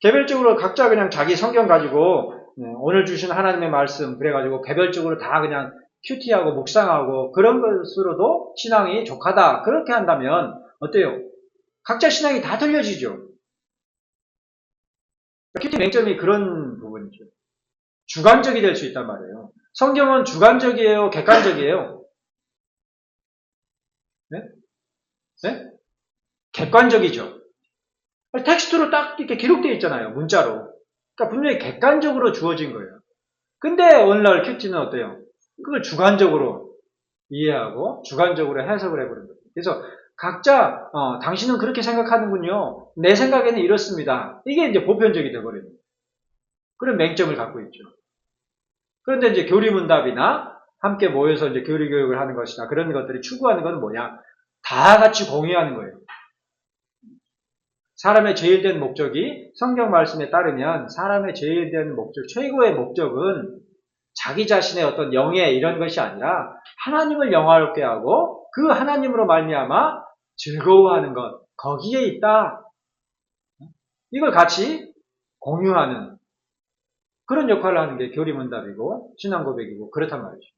개별적으로 각자 그냥 자기 성경 가지고 오늘 주신 하나님의 말씀 그래가지고 개별적으로 다 그냥 큐티하고 묵상하고 그런 것으로도 신앙이 족하다. 그렇게 한다면 어때요? 각자 신앙이 다 들려지죠. 큐티 맹점이 그런 부분이죠. 주관적이 될 수 있단 말이에요. 성경은 주관적이에요? 객관적이에요? 네? 네? 객관적이죠. 텍스트로 딱 이렇게 기록되어 있잖아요. 문자로. 그러니까 분명히 객관적으로 주어진 거예요. 근데 오늘날 큐티는 어때요? 그걸 주관적으로 이해하고 주관적으로 해석을 해버린 거예요. 그래서 각자 당신은 그렇게 생각하는군요. 내 생각에는 이렇습니다. 이게 이제 보편적이 돼버려요. 그런 맹점을 갖고 있죠. 그런데 이제 교리문답이나 함께 모여서 이제 교리교육을 하는 것이나 그런 것들이 추구하는 건 뭐냐? 다 같이 공유하는 거예요. 사람의 제일된 목적이 성경 말씀에 따르면 사람의 제일된 목적, 최고의 목적은 자기 자신의 어떤 영예 이런 것이 아니라 하나님을 영화롭게 하고 그 하나님으로 말미암아 즐거워하는 것 거기에 있다. 이걸 같이 공유하는 그런 역할을 하는 게 교리문답이고 신앙고백이고 그렇단 말이죠.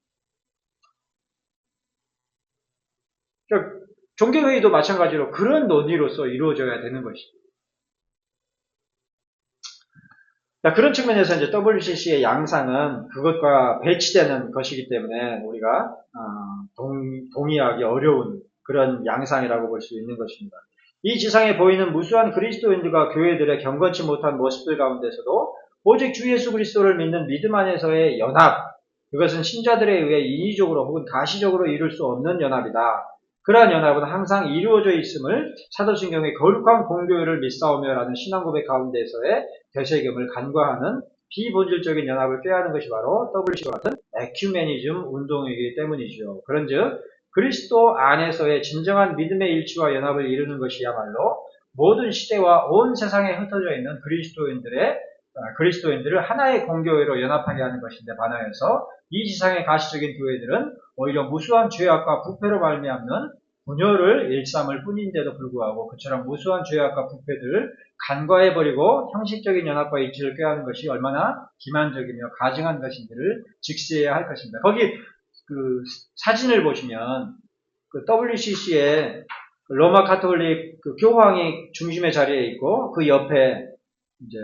그러니까 종교회의도 마찬가지로 그런 논의로서 이루어져야 되는 것이죠. 그런 측면에서 이제 WCC의 양상은 그것과 배치되는 것이기 때문에 우리가 동의하기 어려운 그런 양상이라고 볼 수 있는 것입니다. 이 지상에 보이는 무수한 그리스도인들과 교회들의 경건치 못한 모습들 가운데서도 오직 주 예수 그리스도를 믿는 믿음 안에서의 연합, 그것은 신자들에 의해 인위적으로 혹은 가시적으로 이룰 수 없는 연합이다. 그러한 연합은 항상 이루어져 있음을 사도신경의 거룩한 공교회를 믿사오며라는 신앙고백 가운데서의 되새김을 간과하는 비본질적인 연합을 꾀하는 것이 바로 WC와 같은 에큐메니즘 운동이기 때문이죠. 그런즉 그리스도 안에서의 진정한 믿음의 일치와 연합을 이루는 것이야말로 모든 시대와 온 세상에 흩어져 있는 그리스도인들을 하나의 공교회로 연합하게 하는 것인데 반하여서 이 지상의 가시적인 교회들은 오히려 무수한 죄악과 부패로 말미암는 분열을 일삼을 뿐인데도 불구하고 그처럼 무수한 죄악과 부패들을 간과해버리고 형식적인 연합과 일치를 꾀하는 것이 얼마나 기만적이며 가증한 것인지를 직시해야 할 것입니다. 거기 그 사진을 보시면 그 WCC의 로마 카톨릭 그 교황이 중심의 자리에 있고 그 옆에 이제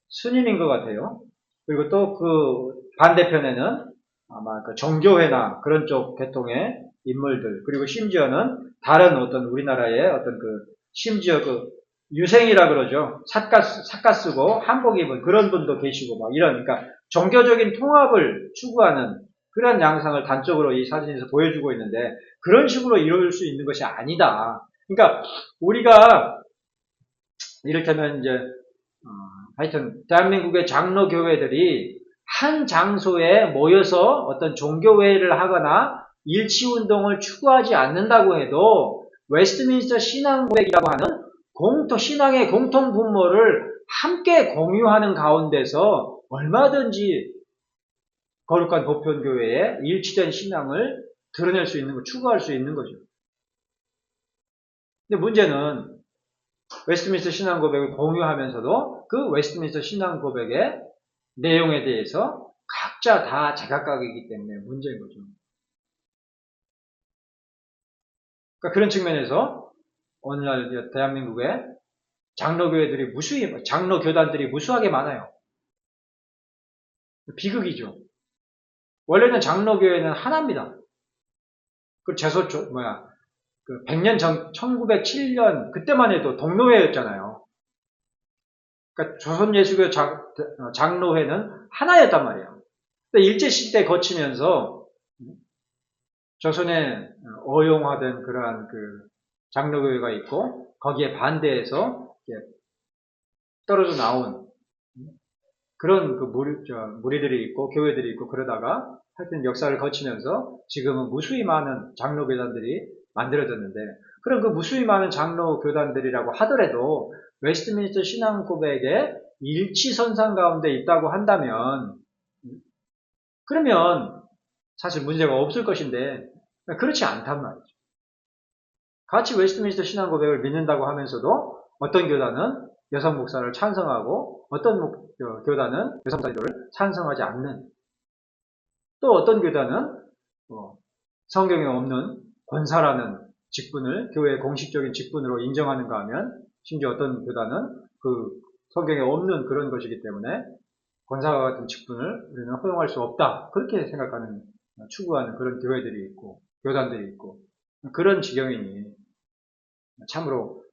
스님인 것 같아요. 그리고 또 그 반대편에는 아마 그 정교회나 그런 쪽 계통의 인물들, 그리고 심지어는 다른 어떤 우리나라의 어떤 심지어 유생이라 그러죠. 삿가 쓰고 한복 입은 그런 분도 계시고, 그러니까 종교적인 통합을 추구하는 그런 양상을 단적으로 이 사진에서 보여주고 있는데, 그런 식으로 이룰 수 있는 것이 아니다. 그러니까, 우리가, 이를테면 하여튼, 대한민국의 장로교회들이 한 장소에 모여서 어떤 종교회의를 하거나 일치운동을 추구하지 않는다고 해도 웨스트민스터 신앙고백이라고 하는 신앙의 공통 분모를 함께 공유하는 가운데서 얼마든지 거룩한 보편교회의 일치된 신앙을 드러낼 수 있는 거, 추구할 수 있는 거죠. 근데 문제는 웨스트민스터 신앙 고백을 공유하면서도 그 웨스트민스터 신앙 고백의 내용에 대해서 각자 다 제각각이기 때문에 문제인 거죠. 그러니까 그런 측면에서 오늘날 대한민국의 장로교단들이 무수하게 많아요. 비극이죠. 원래는 장로교회는 하나입니다. 그 그 100년 전, 1907년, 그때만 해도 동로회였잖아요. 그러니까 조선예수교 장로회는 하나였단 말이에요. 근데 일제시대 거치면서 조선에 어용화된 그러한 장로교회가 있고, 거기에 반대해서 떨어져 나온 그런 무리들이 있고, 교회들이 있고, 그러다가 하여튼 역사를 거치면서 지금은 무수히 많은 장로교단들이 만들어졌는데, 그런 그 무수히 많은 장로교단들이라고 하더라도 웨스트민스터 신앙 고백의 일치선상 가운데 있다고 한다면, 그러면 사실 문제가 없을 것인데, 그렇지 않단 말이죠. 같이 웨스트민스터 신앙 고백을 믿는다고 하면서도 어떤 교단은 여성 목사를 찬성하고 어떤 교단은 여성 목사들을 찬성하지 않는, 또 어떤 교단은 성경에 없는 권사라는 직분을 교회의 공식적인 직분으로 인정하는가 하면, 심지어 어떤 교단은 성경에 없는 그런 것이기 때문에 권사와 같은 직분을 우리는 허용할 수 없다, 그렇게 생각하는, 추구하는 그런 교회들이 있고 교단들이 있고, 그런 지경이니 참으로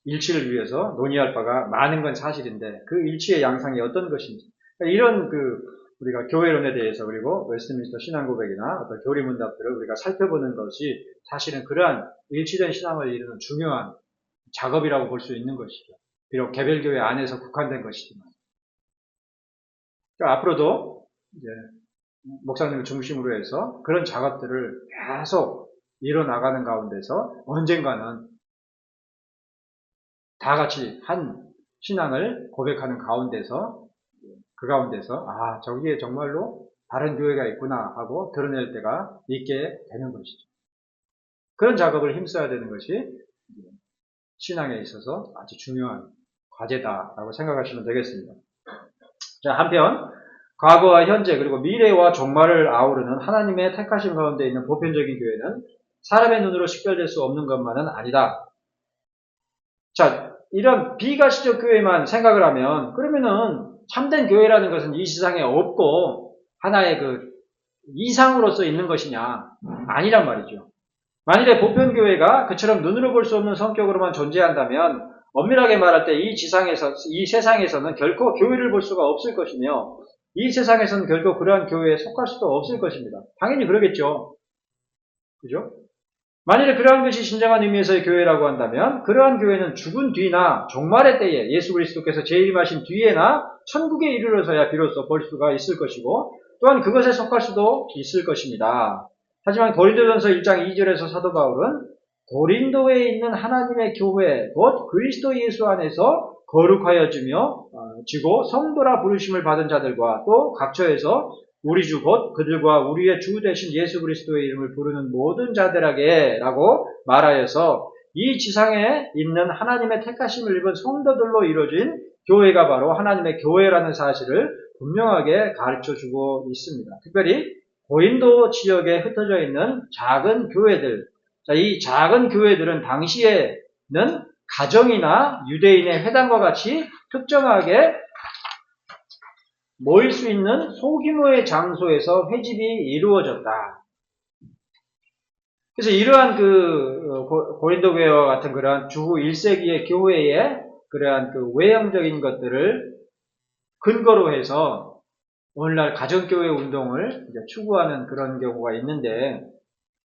일치를 위해서 논의할 바가 많은 건 사실인데, 그 일치의 양상이 어떤 것인지, 이런 우리가 교회론에 대해서, 그리고 웨스트민스터 신앙고백이나 어떤 교리문답들을 우리가 살펴보는 것이 사실은 그러한 일치된 신앙을 이루는 중요한 작업이라고 볼 수 있는 것이죠. 비록 개별교회 안에서 국한된 것이지만. 그러니까 앞으로도 이제 목사님을 중심으로 해서 그런 작업들을 계속 이뤄나가는 가운데서 언젠가는 다 같이 한 신앙을 고백하는 가운데서, 그 가운데서 저기에 정말로 다른 교회가 있구나 하고 드러낼 때가 있게 되는 것이죠. 그런 작업을 힘써야 되는 것이 신앙에 있어서 아주 중요한 과제다라고 생각하시면 되겠습니다. 자, 한편 과거와 현재 그리고 미래와 종말을 아우르는 하나님의 택하심 가운데 있는 보편적인 교회는 사람의 눈으로 식별될 수 없는 것만은 아니다. 자, 이런 비가시적 교회만 생각을 하면, 그러면은 참된 교회라는 것은 이 세상에 없고 하나의 이상으로서 있는 것이냐? 아니란 말이죠. 만일에 보편교회가 그처럼 눈으로 볼 수 없는 성격으로만 존재한다면, 엄밀하게 말할 때 이 세상에서는 결코 교회를 볼 수가 없을 것이며, 이 세상에서는 결코 그러한 교회에 속할 수도 없을 것입니다. 당연히 그러겠죠. 그죠? 만일에 그러한 것이 진정한 의미에서의 교회라고 한다면, 그러한 교회는 죽은 뒤나 종말의 때에 예수 그리스도께서 재림하신 뒤에나 천국에 이르러서야 비로소 볼 수가 있을 것이고, 또한 그것에 속할 수도 있을 것입니다. 하지만 고린도전서 1장 2절에서 사도 바울은 고린도에 있는 하나님의 교회, 곧 그리스도 예수 안에서 거룩하여지고 성도라 부르심을 받은 자들과, 또 각처에서 우리 주 곧 그들과 우리의 주 되신 예수 그리스도의 이름을 부르는 모든 자들에게 라고 말하여서, 이 지상에 있는 하나님의 택하심을 입은 성도들로 이루어진 교회가 바로 하나님의 교회라는 사실을 분명하게 가르쳐주고 있습니다. 특별히 고린도 지역에 흩어져 있는 작은 교회들, 이 작은 교회들은 당시에는 가정이나 유대인의 회당과 같이 특정하게 모일 수 있는 소규모의 장소에서 회집이 이루어졌다. 그래서 이러한 고린도 교회와 같은 그러한 주후 1세기의 교회의 그러한 외형적인 것들을 근거로 해서 오늘날 가정교회 운동을 이제 추구하는 그런 경우가 있는데,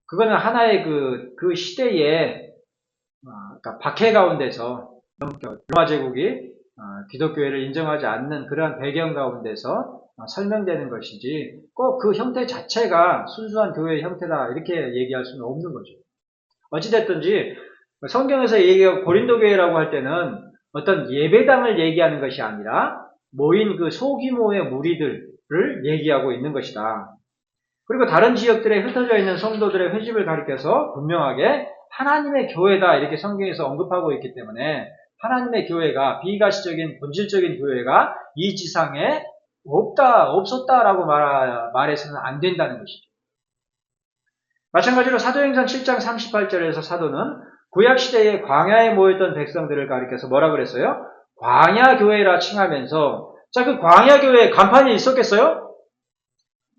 그거는 하나의 그 시대의 그러니까 박해 가운데서 로마 제국이 기독교회를 인정하지 않는 그러한 배경 가운데서 설명되는 것이지, 꼭 그 형태 자체가 순수한 교회의 형태다 이렇게 얘기할 수는 없는 거죠. 어찌됐든지 성경에서 얘기하고 고린도 교회라고 할 때는 어떤 예배당을 얘기하는 것이 아니라 모인 그 소규모의 무리들을 얘기하고 있는 것이다. 그리고 다른 지역들에 흩어져 있는 성도들의 회집을 가리켜서 분명하게 하나님의 교회다 이렇게 성경에서 언급하고 있기 때문에 하나님의 교회가, 비가시적인 본질적인 교회가 이 지상에 없었다라고 말해서는 안 된다는 것이죠. 마찬가지로 사도행전 7장 38절에서 사도는 구약시대에 광야에 모였던 백성들을 가리켜서 뭐라 그랬어요? 광야교회라 칭하면서, 자, 그 광야교회에 간판이 있었겠어요?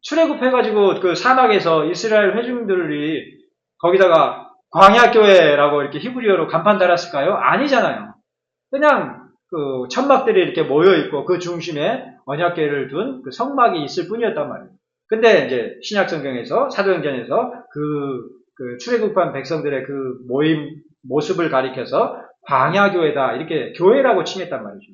출애굽해가지고 그 사막에서 이스라엘 회중들이 거기다가 광야교회라고 이렇게 히브리어로 간판 달았을까요? 아니잖아요. 그냥 그 천막들이 이렇게 모여있고 그 중심에 언약궤를 둔 그 성막이 있을 뿐이었단 말이에요. 근데 이제 신약성경에서, 사도행전에서 그 출애굽한 백성들의 그 모임 모습을 가리켜서 광야교회다 이렇게 교회라고 칭했단 말이죠.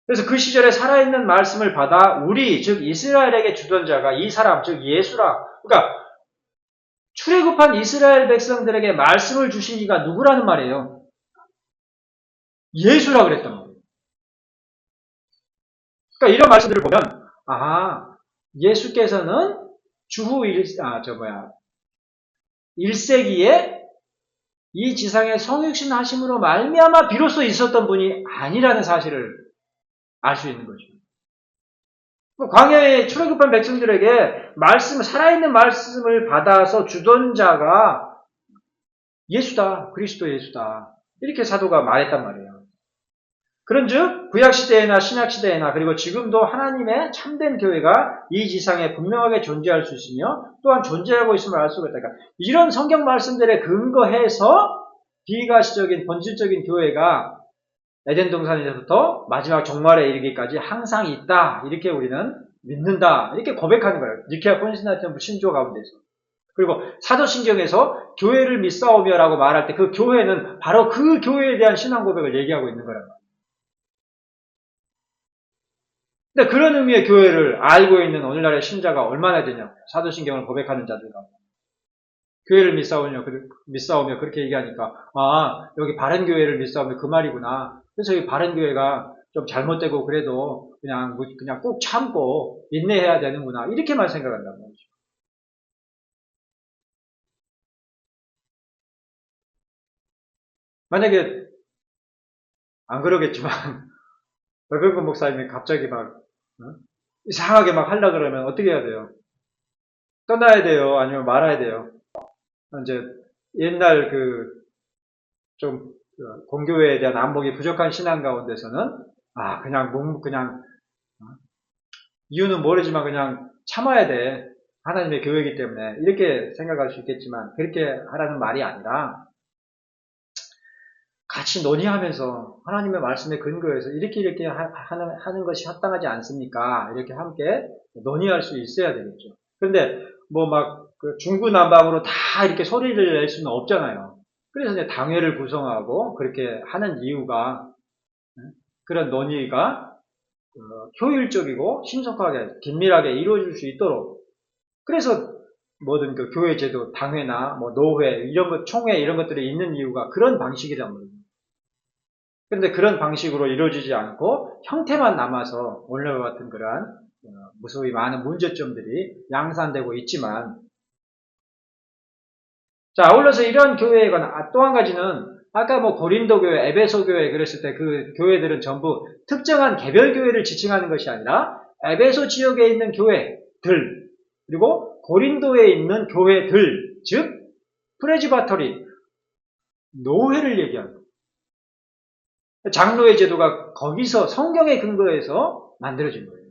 그래서 그 시절에 살아있는 말씀을 받아 우리, 즉 이스라엘에게 주던 자가 이 사람, 즉 예수라. 그러니까 출애굽한 이스라엘 백성들에게 말씀을 주신 이가 누구라는 말이에요? 예수라 그랬단 말이에요. 그러니까 이런 말씀들을 보면, 예수께서는 주후 1세기에 이 지상에 성육신 하심으로 말미암아 비로소 있었던 분이 아니라는 사실을 알 수 있는 거죠. 광야에 출애굽한 백성들에게 살아있는 말씀을 받아서 주던 자가 예수다, 그리스도 예수다, 이렇게 사도가 말했단 말이에요. 그런즉 구약시대에나 신약시대에나 그리고 지금도 하나님의 참된 교회가 이 지상에 분명하게 존재할 수 있으며 또한 존재하고 있음을 알 수가 있다. 그러니까 이런 성경 말씀들에 근거해서 비가시적인 본질적인 교회가 에덴 동산에서부터 마지막 종말에 이르기까지 항상 있다. 이렇게 우리는 믿는다. 이렇게 고백하는 거예요. 니케아 콘스탄티노플 신조 가운데서. 그리고 사도신경에서 교회를 믿사오며라고 말할 때 그 교회는 바로 그 교회에 대한 신앙 고백을 얘기하고 있는 거란 말이에요. 근데 그런 의미의 교회를 알고 있는 오늘날의 신자가 얼마나 되냐? 사도신경을 고백하는 자들과. 교회를 믿사오며 그렇게 얘기하니까, 여기 바른 교회를 믿사오며 그 말이구나. 그래서 이 바른 교회가 좀 잘못되고 그래도 그냥 꾹 참고 인내해야 되는구나. 이렇게만 생각한단 말이죠. 만약에 안 그러겠지만 박근근 목사님이 갑자기 이상하게 하려 그러면 어떻게 해야 돼요? 떠나야 돼요? 아니면 말아야 돼요? 이제 옛날 좀 공교회에 대한 안목이 부족한 신앙 가운데서는 그냥 이유는 모르지만 그냥 참아야 돼. 하나님의 교회이기 때문에 이렇게 생각할 수 있겠지만 그렇게 하라는 말이 아니라 같이 논의하면서 하나님의 말씀에 근거해서 이렇게 하는 것이 합당하지 않습니까? 이렇게 함께 논의할 수 있어야 되겠죠. 그런데 중구난방으로 다 이렇게 소리를 낼 수는 없잖아요. 그래서 이제 당회를 구성하고 그렇게 하는 이유가 그런 논의가 효율적이고 신속하게 긴밀하게 이루어질 수 있도록, 그래서 모든 교회 제도, 당회나 노회 이런 것, 총회 이런 것들이 있는 이유가 그런 방식이란 말이에요. 그런데 그런 방식으로 이루어지지 않고 형태만 남아서 오늘과 같은 그러한 무수히 많은 문제점들이 양산되고 있지만, 자, 아울러서 이러한 교회에 관한 또 한 가지는 아까 고린도 교회, 에베소 교회 그랬을 때 그 교회들은 전부 특정한 개별 교회를 지칭하는 것이 아니라 에베소 지역에 있는 교회들, 그리고 고린도에 있는 교회들, 즉 프레지바터리, 노회를 얘기하는 거예요. 장로의 제도가 거기서 성경에 근거해서 만들어진 거예요.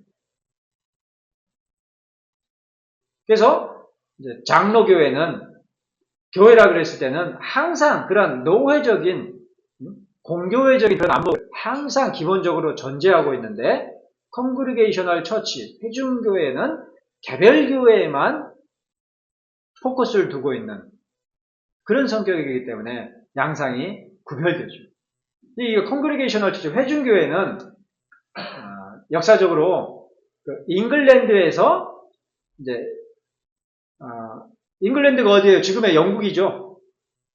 그래서 이제 장로교회는 교회라 그랬을 때는 항상 그런 노회적인 공교회적인 그런 안목을 항상 기본적으로 전제하고 있는데 컨그리게이셔널 처치, 회중교회는 개별교회에만 포커스를 두고 있는 그런 성격이기 때문에 양상이 구별되죠. 이 컨그리게이셔널 처치, 회중교회는 역사적으로 잉글랜드에서 이제 잉글랜드가 어디예요? 지금의 영국이죠.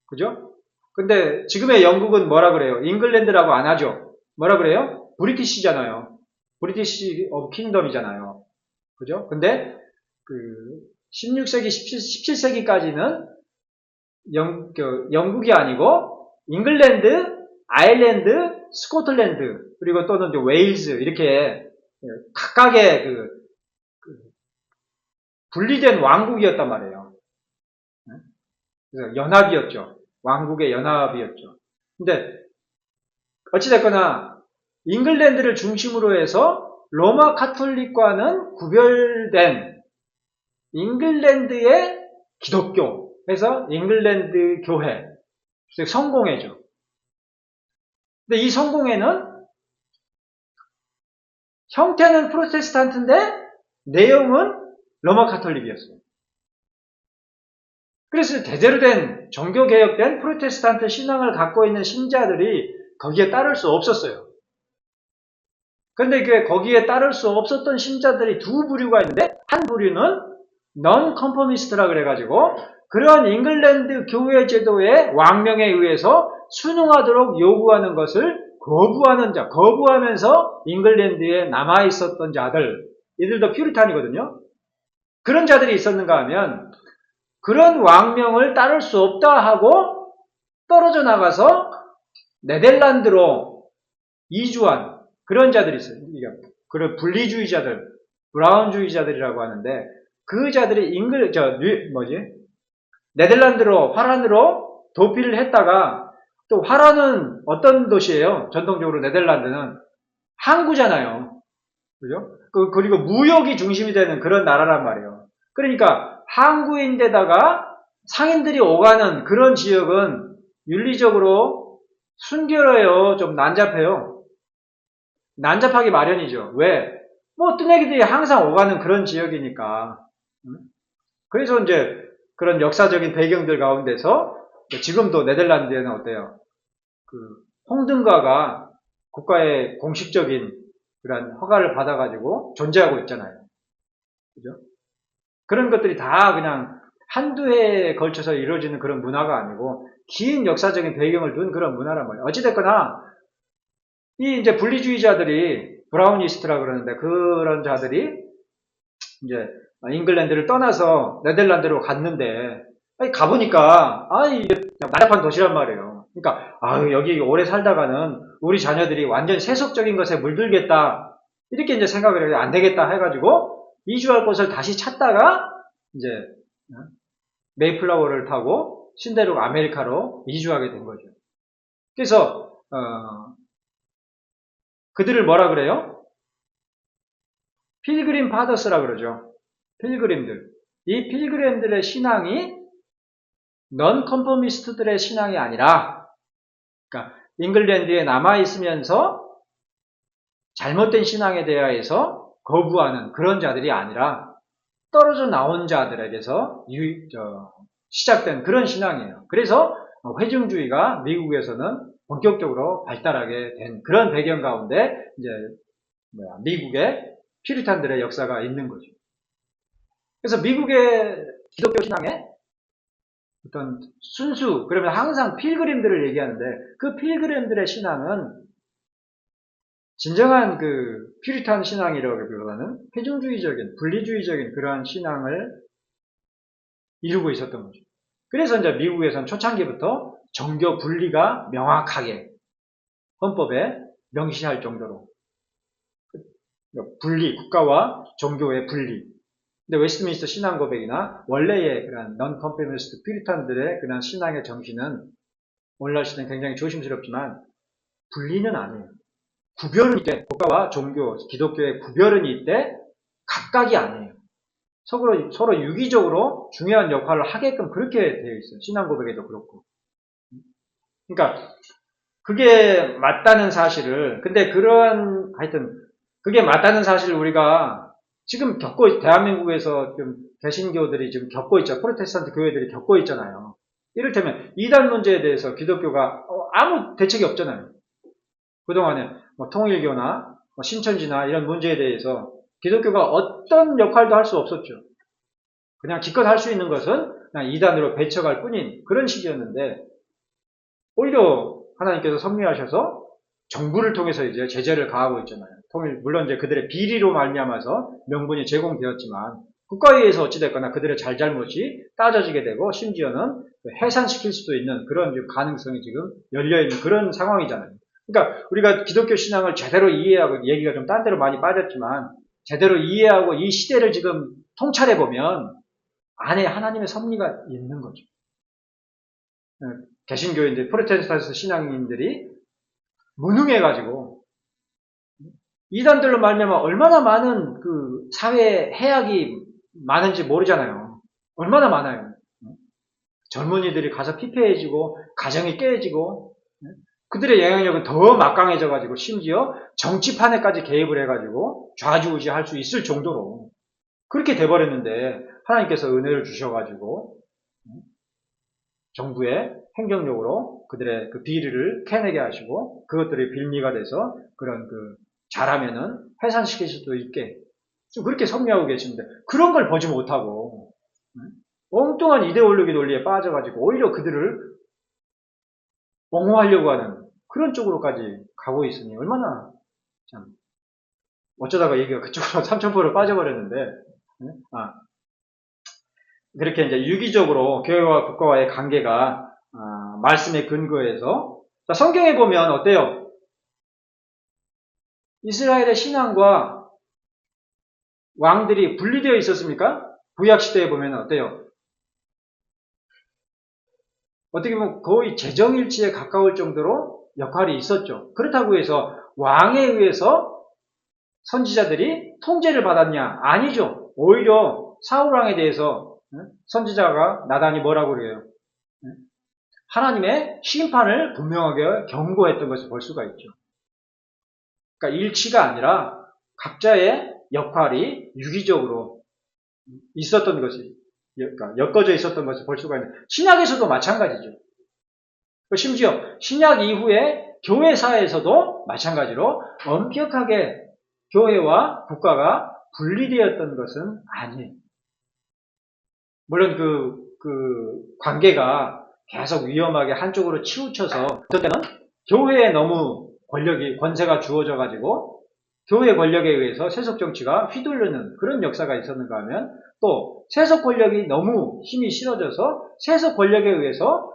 그죠? 근데 지금의 영국은 뭐라 그래요? 잉글랜드라고 안 하죠. 뭐라 그래요? 브리티시잖아요. 브리티시 오브 킹덤이잖아요. 그죠? 근데 그 16세기, 17세기까지는 영국이 아니고 잉글랜드, 아일랜드, 스코틀랜드, 그리고 또는 이제 웨일즈 이렇게 각각의 분리된 왕국이었단 말이에요. 그래서 연합이었죠. 왕국의 연합이었죠. 근데 어찌됐거나 잉글랜드를 중심으로 해서 로마 카톨릭과는 구별된 잉글랜드의 기독교 해서 잉글랜드 교회, 성공회죠. 근데 이 성공회는 형태는 프로테스탄트인데 내용은 로마 카톨릭이었어요. 그래서 제대로 된 종교개혁된 프로테스탄트 신앙을 갖고 있는 신자들이 거기에 따를 수 없었어요. 그런데 거기에 따를 수 없었던 신자들이 두 부류가 있는데 한 부류는 넌 컨포미스트라 그래가지고 그런 잉글랜드 교회 제도의 왕명에 의해서 순응하도록 요구하는 것을 거부하는 자, 거부하면서 잉글랜드에 남아있었던 자들, 이들도 퓨리탄이거든요. 그런 자들이 있었는가 하면 그런 왕명을 따를 수 없다 하고 떨어져 나가서 네덜란드로 이주한 그런 자들이 있어요. 그런 분리주의자들, 브라운주의자들이라고 하는데 그 자들이 네덜란드로 화란으로 도피를 했다가 또 화란은 어떤 도시예요? 전통적으로 네덜란드는 항구잖아요. 그죠? 그리고 무역이 중심이 되는 그런 나라란 말이에요. 그러니까 항구인데다가 상인들이 오가는 그런 지역은 윤리적으로 순결해요. 좀 난잡해요. 난잡하기 마련이죠. 왜? 뭐 뜨내기들이 항상 오가는 그런 지역이니까. 그래서 이제 그런 역사적인 배경들 가운데서 지금도 네덜란드에는 어때요? 홍등가가 국가의 공식적인 그런 허가를 받아가지고 존재하고 있잖아요. 그죠? 그런 것들이 다 그냥 한두 해에 걸쳐서 이루어지는 그런 문화가 아니고 긴 역사적인 배경을 둔 그런 문화란 말이에요. 어찌됐거나 이 이제 분리주의자들이 브라우니스트라 그러는데 그런 자들이 이제 잉글랜드를 떠나서 네덜란드로 갔는데 가보니까 이게 난잡한 도시란 말이에요. 그러니까 여기 오래 살다가는 우리 자녀들이 완전 세속적인 것에 물들겠다 이렇게 이제 생각을 해요. 안 되겠다 해가지고 이주할 곳을 다시 찾다가 이제 메이플라워를 타고 신대륙 아메리카로 이주하게 된 거죠. 그래서 그들을 뭐라 그래요? 필그림 파더스라 그러죠. 필그림들. 이 필그림들의 신앙이 넌 컨포미스트들의 신앙이 아니라, 그러니까 잉글랜드에 남아 있으면서 잘못된 신앙에 대하여서 거부하는 그런 자들이 아니라 떨어져 나온 자들에게서 시작된 그런 신앙이에요. 그래서 회중주의가 미국에서는 본격적으로 발달하게 된 그런 배경 가운데 이제 미국의 퓨리탄들의 역사가 있는 거죠. 그래서 미국의 기독교 신앙의 어떤 순수, 그러면 항상 필그림들을 얘기하는데 그 필그림들의 신앙은 진정한 퓨리탄 신앙이라기보다는 회중주의적인, 분리주의적인 그러한 신앙을 이루고 있었던 거죠. 그래서 이제 미국에서는 초창기부터 정교 분리가 명확하게 헌법에 명시할 정도로 분리, 국가와 종교의 분리. 근데 웨스트민스터 신앙 고백이나 원래의 그런 넌-컨포미스트 퓨리탄들의 그런 신앙의 정신은 오늘날 시대는 굉장히 조심스럽지만 분리는 아니에요. 구별은 있대. 국가와 종교, 기독교의 구별은 있대. 각각이 아니에요. 서로 유기적으로 중요한 역할을 하게끔 그렇게 되어 있어요. 신앙 고백에도 그렇고. 그러니까 그게 맞다는 사실을, 근데 하여튼 그게 맞다는 사실을 우리가 지금 대한민국에서 좀 개신교들이 지금 겪고 있죠. 프로테스탄트 교회들이 겪고 있잖아요. 이를테면 이단 문제에 대해서 기독교가 아무 대책이 없잖아요. 그동안에 뭐 통일교나 뭐 신천지나 이런 문제에 대해서 기독교가 어떤 역할도 할 수 없었죠. 그냥 기껏 할 수 있는 것은 그냥 이단으로 배척할 뿐인 그런 시기였는데, 오히려 하나님께서 섭리하셔서 정부를 통해서 이제 제재를 가하고 있잖아요. 물론 이제 그들의 비리로 말미암아서 명분이 제공되었지만 국가에 의해서 어찌됐거나 그들의 잘잘못이 따져지게 되고 심지어는 해산시킬 수도 있는 그런 가능성이 지금 열려있는 그런 상황이잖아요. 그러니까 우리가 기독교 신앙을 제대로 이해하고, 얘기가 좀 딴 데로 많이 빠졌지만 제대로 이해하고 이 시대를 지금 통찰해보면 안에 하나님의 섭리가 있는 거죠. 개신교인들, 프로테스탄트 신앙인들이 무능해가지고 이단들로 말미암아 얼마나 많은 그 사회 해악이 많은지 모르잖아요. 얼마나 많아요. 젊은이들이 가서 피폐해지고 가정이 깨지고 그들의 영향력은 더 막강해져가지고 심지어 정치판에까지 개입을 해가지고 좌지우지할 수 있을 정도로 그렇게 돼버렸는데, 하나님께서 은혜를 주셔가지고 정부의 행정력으로 그들의 그 비리를 캐내게 하시고 그것들이 빌미가 돼서 그런 잘하면은 해산시킬 수도 있게 좀 그렇게 섭리하고 계십니다. 그런 걸 보지 못하고 엉뚱한 이데올로기 논리에 빠져가지고 오히려 그들을 옹호하려고 하는 그런 쪽으로까지 가고 있으니 얼마나 참, 어쩌다가 얘기가 그쪽으로 삼천포로 빠져버렸는데, 그렇게 이제 유기적으로 교회와 국가와의 관계가 말씀에 근거해서, 성경에 보면 어때요? 이스라엘의 신앙과 왕들이 분리되어 있었습니까? 구약시대에 보면 어때요? 어떻게 보면 거의 재정일치에 가까울 정도로 역할이 있었죠. 그렇다고 해서 왕에 의해서 선지자들이 통제를 받았냐? 아니죠. 오히려 사울왕에 대해서 선지자가 나단이 뭐라고 그래요? 하나님의 심판을 분명하게 경고했던 것을 볼 수가 있죠. 그러니까 일치가 아니라 각자의 역할이 유기적으로 있었던 것이, 그러니까 엮어져 있었던 것을 볼 수가 있는, 신약에서도 마찬가지죠. 심지어 신약 이후에 교회사에서도 마찬가지로 엄격하게 교회와 국가가 분리되었던 것은 아니에요. 물론 그 관계가 계속 위험하게 한쪽으로 치우쳐서 어떤 때는 교회에 너무 권세가 주어져 가지고 교회 권력에 의해서 세속 정치가 휘둘르는 그런 역사가 있었는가 하면, 또 세속 권력이 너무 힘이 실어져서 세속 권력에 의해서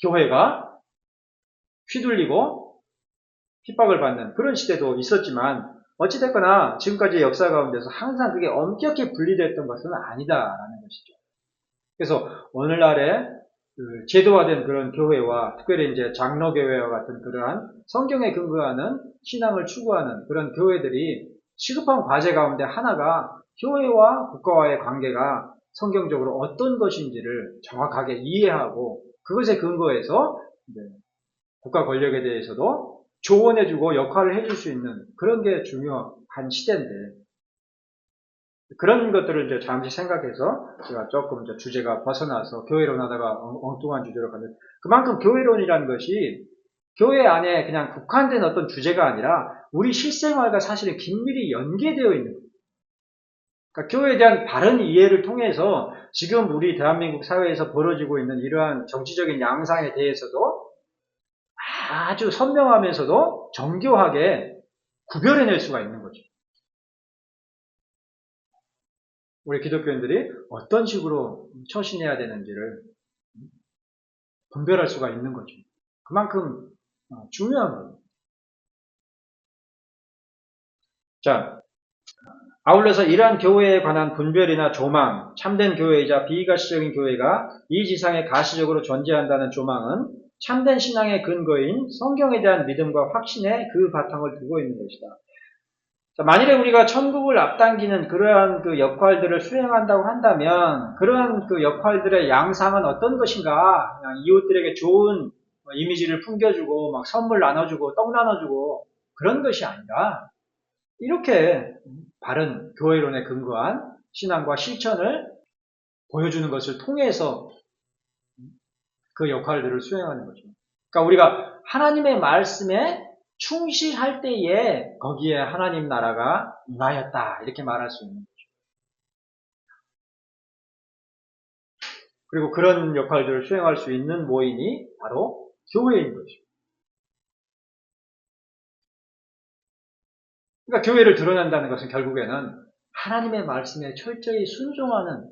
교회가 휘둘리고 핍박을 받는 그런 시대도 있었지만, 어찌됐거나 지금까지의 역사 가운데서 항상 그게 엄격히 분리됐던 것은 아니다라는 것이죠. 그래서 오늘날의 제도화된 그런 교회와 특별히 이제 장로교회와 같은 그러한 성경에 근거하는 신앙을 추구하는 그런 교회들이 시급한 과제 가운데 하나가 교회와 국가와의 관계가 성경적으로 어떤 것인지를 정확하게 이해하고 그것에 근거해서 국가 권력에 대해서도 조언해주고 역할을 해줄 수 있는 그런 게 중요한 시대인데, 그런 것들을 이제 잠시 생각해서 제가 조금 이제 주제가 벗어나서 교회론 하다가 엉뚱한 주제로 갔는데, 그만큼 교회론이라는 것이 교회 안에 그냥 국한된 어떤 주제가 아니라 우리 실생활과 사실은 긴밀히 연계되어 있는 거예요. 그러니까 교회에 대한 바른 이해를 통해서 지금 우리 대한민국 사회에서 벌어지고 있는 이러한 정치적인 양상에 대해서도 아주 선명하면서도 정교하게 구별해낼 수가 있는 거죠. 우리 기독교인들이 어떤 식으로 처신해야 되는지를 분별할 수가 있는 거죠. 그만큼 중요한 거예요. 자, 아울러서 이러한 교회에 관한 분별이나 조망, 참된 교회이자 비가시적인 교회가 이 지상에 가시적으로 존재한다는 조망은 참된 신앙의 근거인 성경에 대한 믿음과 확신에 그 바탕을 두고 있는 것이다. 자, 만일에 우리가 천국을 앞당기는 그러한 그 역할들을 수행한다고 한다면 그러한 그 역할들의 양상은 어떤 것인가? 그냥 이웃들에게 좋은 이미지를 풍겨주고 막 선물 나눠주고 떡 나눠주고 그런 것이 아니라 이렇게 바른 교회론에 근거한 신앙과 실천을 보여주는 것을 통해서 그 역할들을 수행하는 거죠. 그러니까 우리가 하나님의 말씀에 충실할 때에 거기에 하나님 나라가 임하였다 이렇게 말할 수 있는 거죠. 그리고 그런 역할들을 수행할 수 있는 모임이 바로 교회인 거죠. 그러니까 교회를 드러낸다는 것은 결국에는 하나님의 말씀에 철저히 순종하는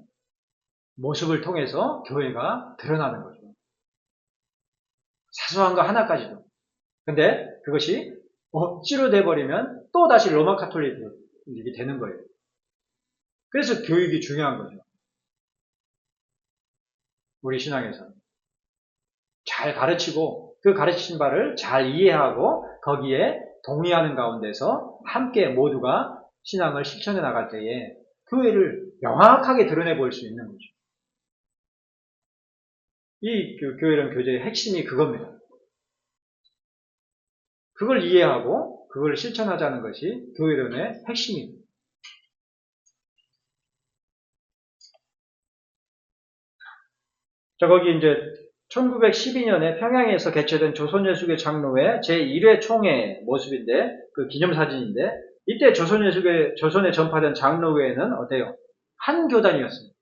모습을 통해서 교회가 드러나는 거죠. 사소한 거 하나까지도. 근데 그것이 억지로 돼버리면 또 다시 로마 카톨릭이 되는 거예요. 그래서 교육이 중요한 거죠. 우리 신앙에서. 잘 가르치고 그 가르친 바를 잘 이해하고 거기에 동의하는 가운데서 함께 모두가 신앙을 실천해 나갈 때에 교회를 명확하게 드러내 볼 수 있는 거죠. 이 교회론 교제의 핵심이 그겁니다. 그걸 이해하고 그걸 실천하자는 것이 교회론의 핵심입니다. 자, 거기 이제 1912년에 평양에서 개최된 조선예수교 장로회 제1회 총회 모습인데, 그 기념사진인데, 이때 조선에 전파된 장로회는 어때요? 한 교단이었습니다.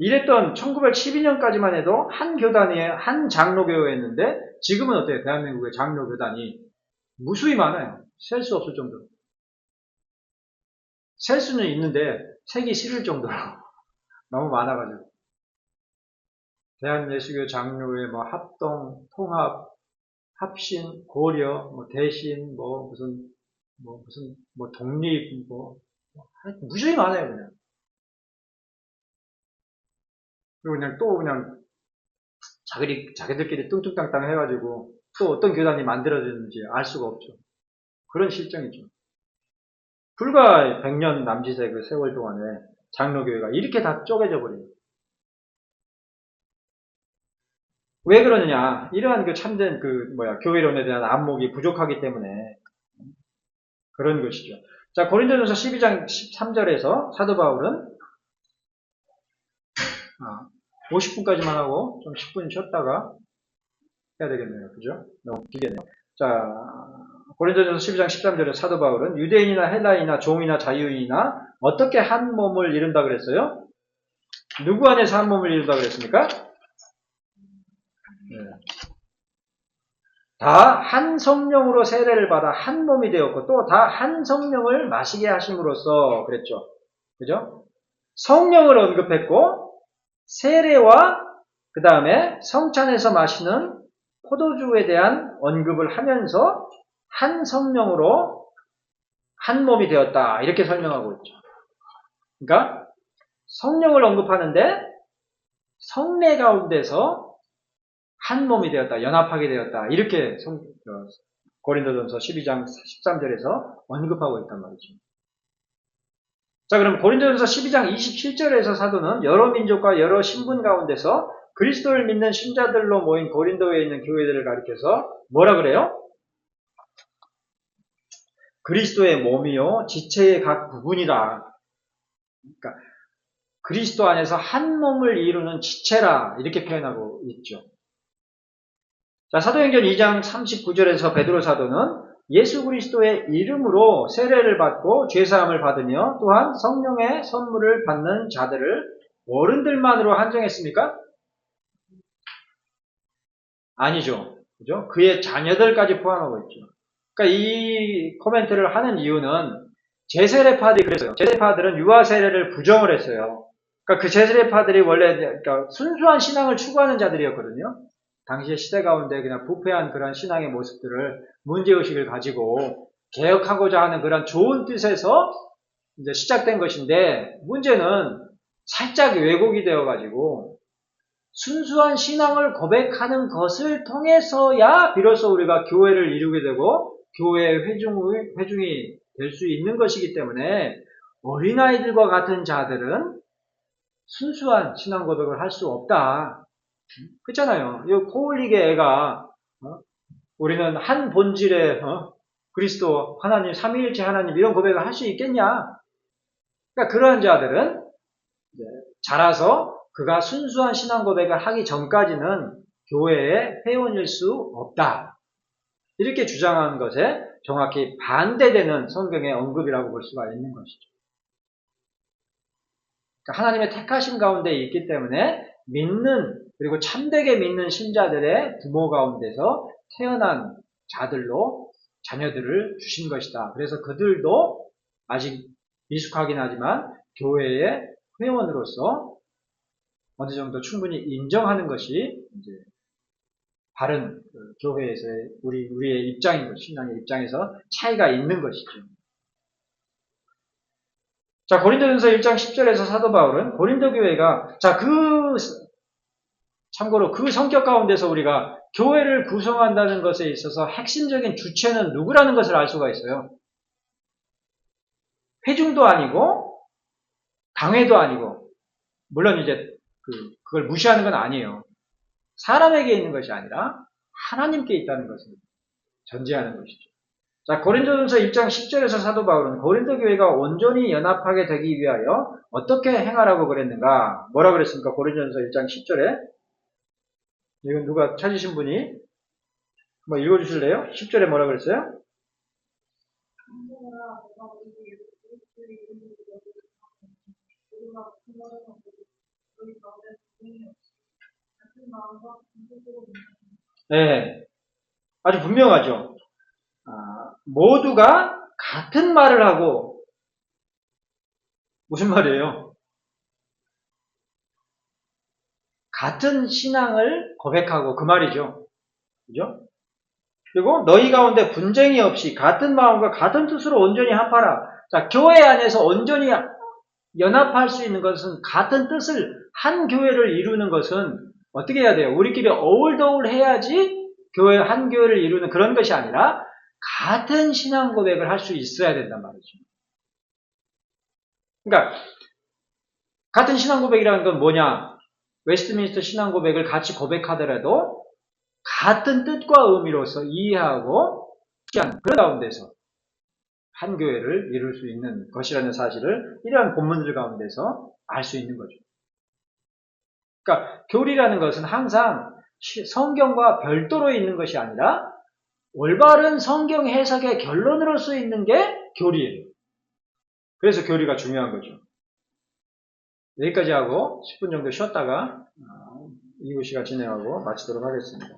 이랬던 1912년까지만 해도 한 교단의 한 장로교회였는데, 지금은 어때요? 대한민국의 장로교단이 무수히 많아요. 셀 수 없을 정도로. 셀 수는 있는데, 세기 싫을 정도로. 너무 많아가지고. 대한예수교 장로회, 뭐, 합동, 통합, 합신, 고려, 뭐, 대신, 뭐, 뭐, 독립, 무수히 많아요, 그냥. 그리고 그냥 또 그냥 자기들끼리 뚱뚱땅땅 해가지고 또 어떤 교단이 만들어졌는지 알 수가 없죠. 그런 실정이죠. 불과 100년 남짓의 그 세월 동안에 장로교회가 이렇게 다 쪼개져 버려요. 왜 그러느냐? 이러한 그 참된 교회론에 대한 안목이 부족하기 때문에 그런 것이죠. 자, 고린도전서 12장 13절에서 사도 바울은 50분까지만 하고 좀 10분 쉬었다가 해야 되겠네요. 그죠? 너무 길겠네요. 자, 고린도전서 12장 13절에 사도 바울은 유대인이나 헬라인이나 종이나 자유인이나 어떻게 한 몸을 이룬다 그랬어요? 누구 안에서 한 몸을 이룬다 그랬습니까? 다 한 성령으로 세례를 받아 한 몸이 되었고 또 다 한 성령을 마시게 하심으로써 그랬죠. 그죠? 성령을 언급했고 세례와 그 다음에 성찬에서 마시는 포도주에 대한 언급을 하면서 한 성령으로 한 몸이 되었다. 이렇게 설명하고 있죠. 그러니까 성령을 언급하는데 성례 가운데서 한 몸이 되었다. 연합하게 되었다. 이렇게 고린도전서 12장 13절에서 언급하고 있단 말이죠. 자, 그럼 고린도전서 12장 27절에서 사도는 여러 민족과 여러 신분 가운데서 그리스도를 믿는 신자들로 모인 고린도에 있는 교회들을 가리켜서 뭐라 그래요? 그리스도의 몸이요 지체의 각 부분이라. 그러니까 그리스도 안에서 한 몸을 이루는 지체라 이렇게 표현하고 있죠. 자, 사도행전 2장 39절에서 베드로 사도는 예수 그리스도의 이름으로 세례를 받고 죄사함을 받으며 또한 성령의 선물을 받는 자들을 어른들만으로 한정했습니까? 아니죠. 그죠? 그의 자녀들까지 포함하고 있죠. 그러니까 이 코멘트를 하는 이유는 제세례파들이 그랬어요. 제세례파들은 유아 세례를 부정을 했어요. 그러니까 그 제세례파들이 원래 그러니까 순수한 신앙을 추구하는 자들이었거든요. 당시의 시대 가운데 그냥 부패한 그런 신앙의 모습들을 문제의식을 가지고 개혁하고자 하는 그런 좋은 뜻에서 이제 시작된 것인데 문제는 살짝 왜곡이 되어가지고 순수한 신앙을 고백하는 것을 통해서야 비로소 우리가 교회를 이루게 되고 교회 회중이 될 수 있는 것이기 때문에 어린아이들과 같은 자들은 순수한 신앙 고백을 할 수 없다. 그렇잖아요. 이 코올리게 애가 우리는 한 본질의 그리스도 하나님 삼위일체 하나님 이런 고백을 할 수 있겠냐? 그러니까 그러한 자들은 이제 자라서 그가 순수한 신앙 고백을 하기 전까지는 교회의 회원일 수 없다. 이렇게 주장하는 것에 정확히 반대되는 성경의 언급이라고 볼 수가 있는 것이죠. 그러니까 하나님의 택하신 가운데 있기 때문에 믿는 그리고 참되게 믿는 신자들의 부모 가운데서 태어난 자들로 자녀들을 주신 것이다. 그래서 그들도 아직 미숙하긴 하지만 교회의 회원으로서 어느 정도 충분히 인정하는 것이 이제 바른 교회에서의 우리의 입장인 것, 신앙의 입장에서 차이가 있는 것이죠. 자, 고린도전서 1장 10절에서 사도 바울은 고린도 교회가 참고로 그 성격 가운데서 우리가 교회를 구성한다는 것에 있어서 핵심적인 주체는 누구라는 것을 알 수가 있어요. 회중도 아니고 당회도 아니고 물론 이제 그걸 무시하는 건 아니에요. 사람에게 있는 것이 아니라 하나님께 있다는 것을 전제하는 것이죠. 자, 고린도전서 1장 10절에서 사도 바울은 고린도 교회가 온전히 연합하게 되기 위하여 어떻게 행하라고 그랬는가? 뭐라 그랬습니까? 고린도전서 1장 10절에 이건 누가 찾으신 분이 한번 읽어주실래요? 10절에 뭐라 그랬어요? 네, 아주 분명하죠. 모두가 같은 말을 하고 무슨 말이에요? 같은 신앙을 고백하고 그 말이죠. 그죠? 그리고 너희 가운데 분쟁이 없이 같은 마음과 같은 뜻으로 온전히 합하라. 자, 교회 안에서 온전히 연합할 수 있는 것은 같은 뜻을 한 교회를 이루는 것은 어떻게 해야 돼요? 우리끼리 어울더울 해야지 교회 한 교회를 이루는 그런 것이 아니라 같은 신앙 고백을 할 수 있어야 된단 말이죠. 그러니까 같은 신앙 고백이라는 건 뭐냐? 웨스트민스터 신앙 고백을 같이 고백하더라도 같은 뜻과 의미로서 이해하고 그런 가운데서 한 교회를 이룰 수 있는 것이라는 사실을 이러한 본문들 가운데서 알 수 있는 거죠. 그러니까 교리라는 것은 항상 성경과 별도로 있는 것이 아니라 올바른 성경 해석의 결론으로서 있는 게 교리예요. 그래서 교리가 중요한 거죠. 여기까지 하고 10분 정도 쉬었다가 이구 씨가 진행하고 마치도록 하겠습니다.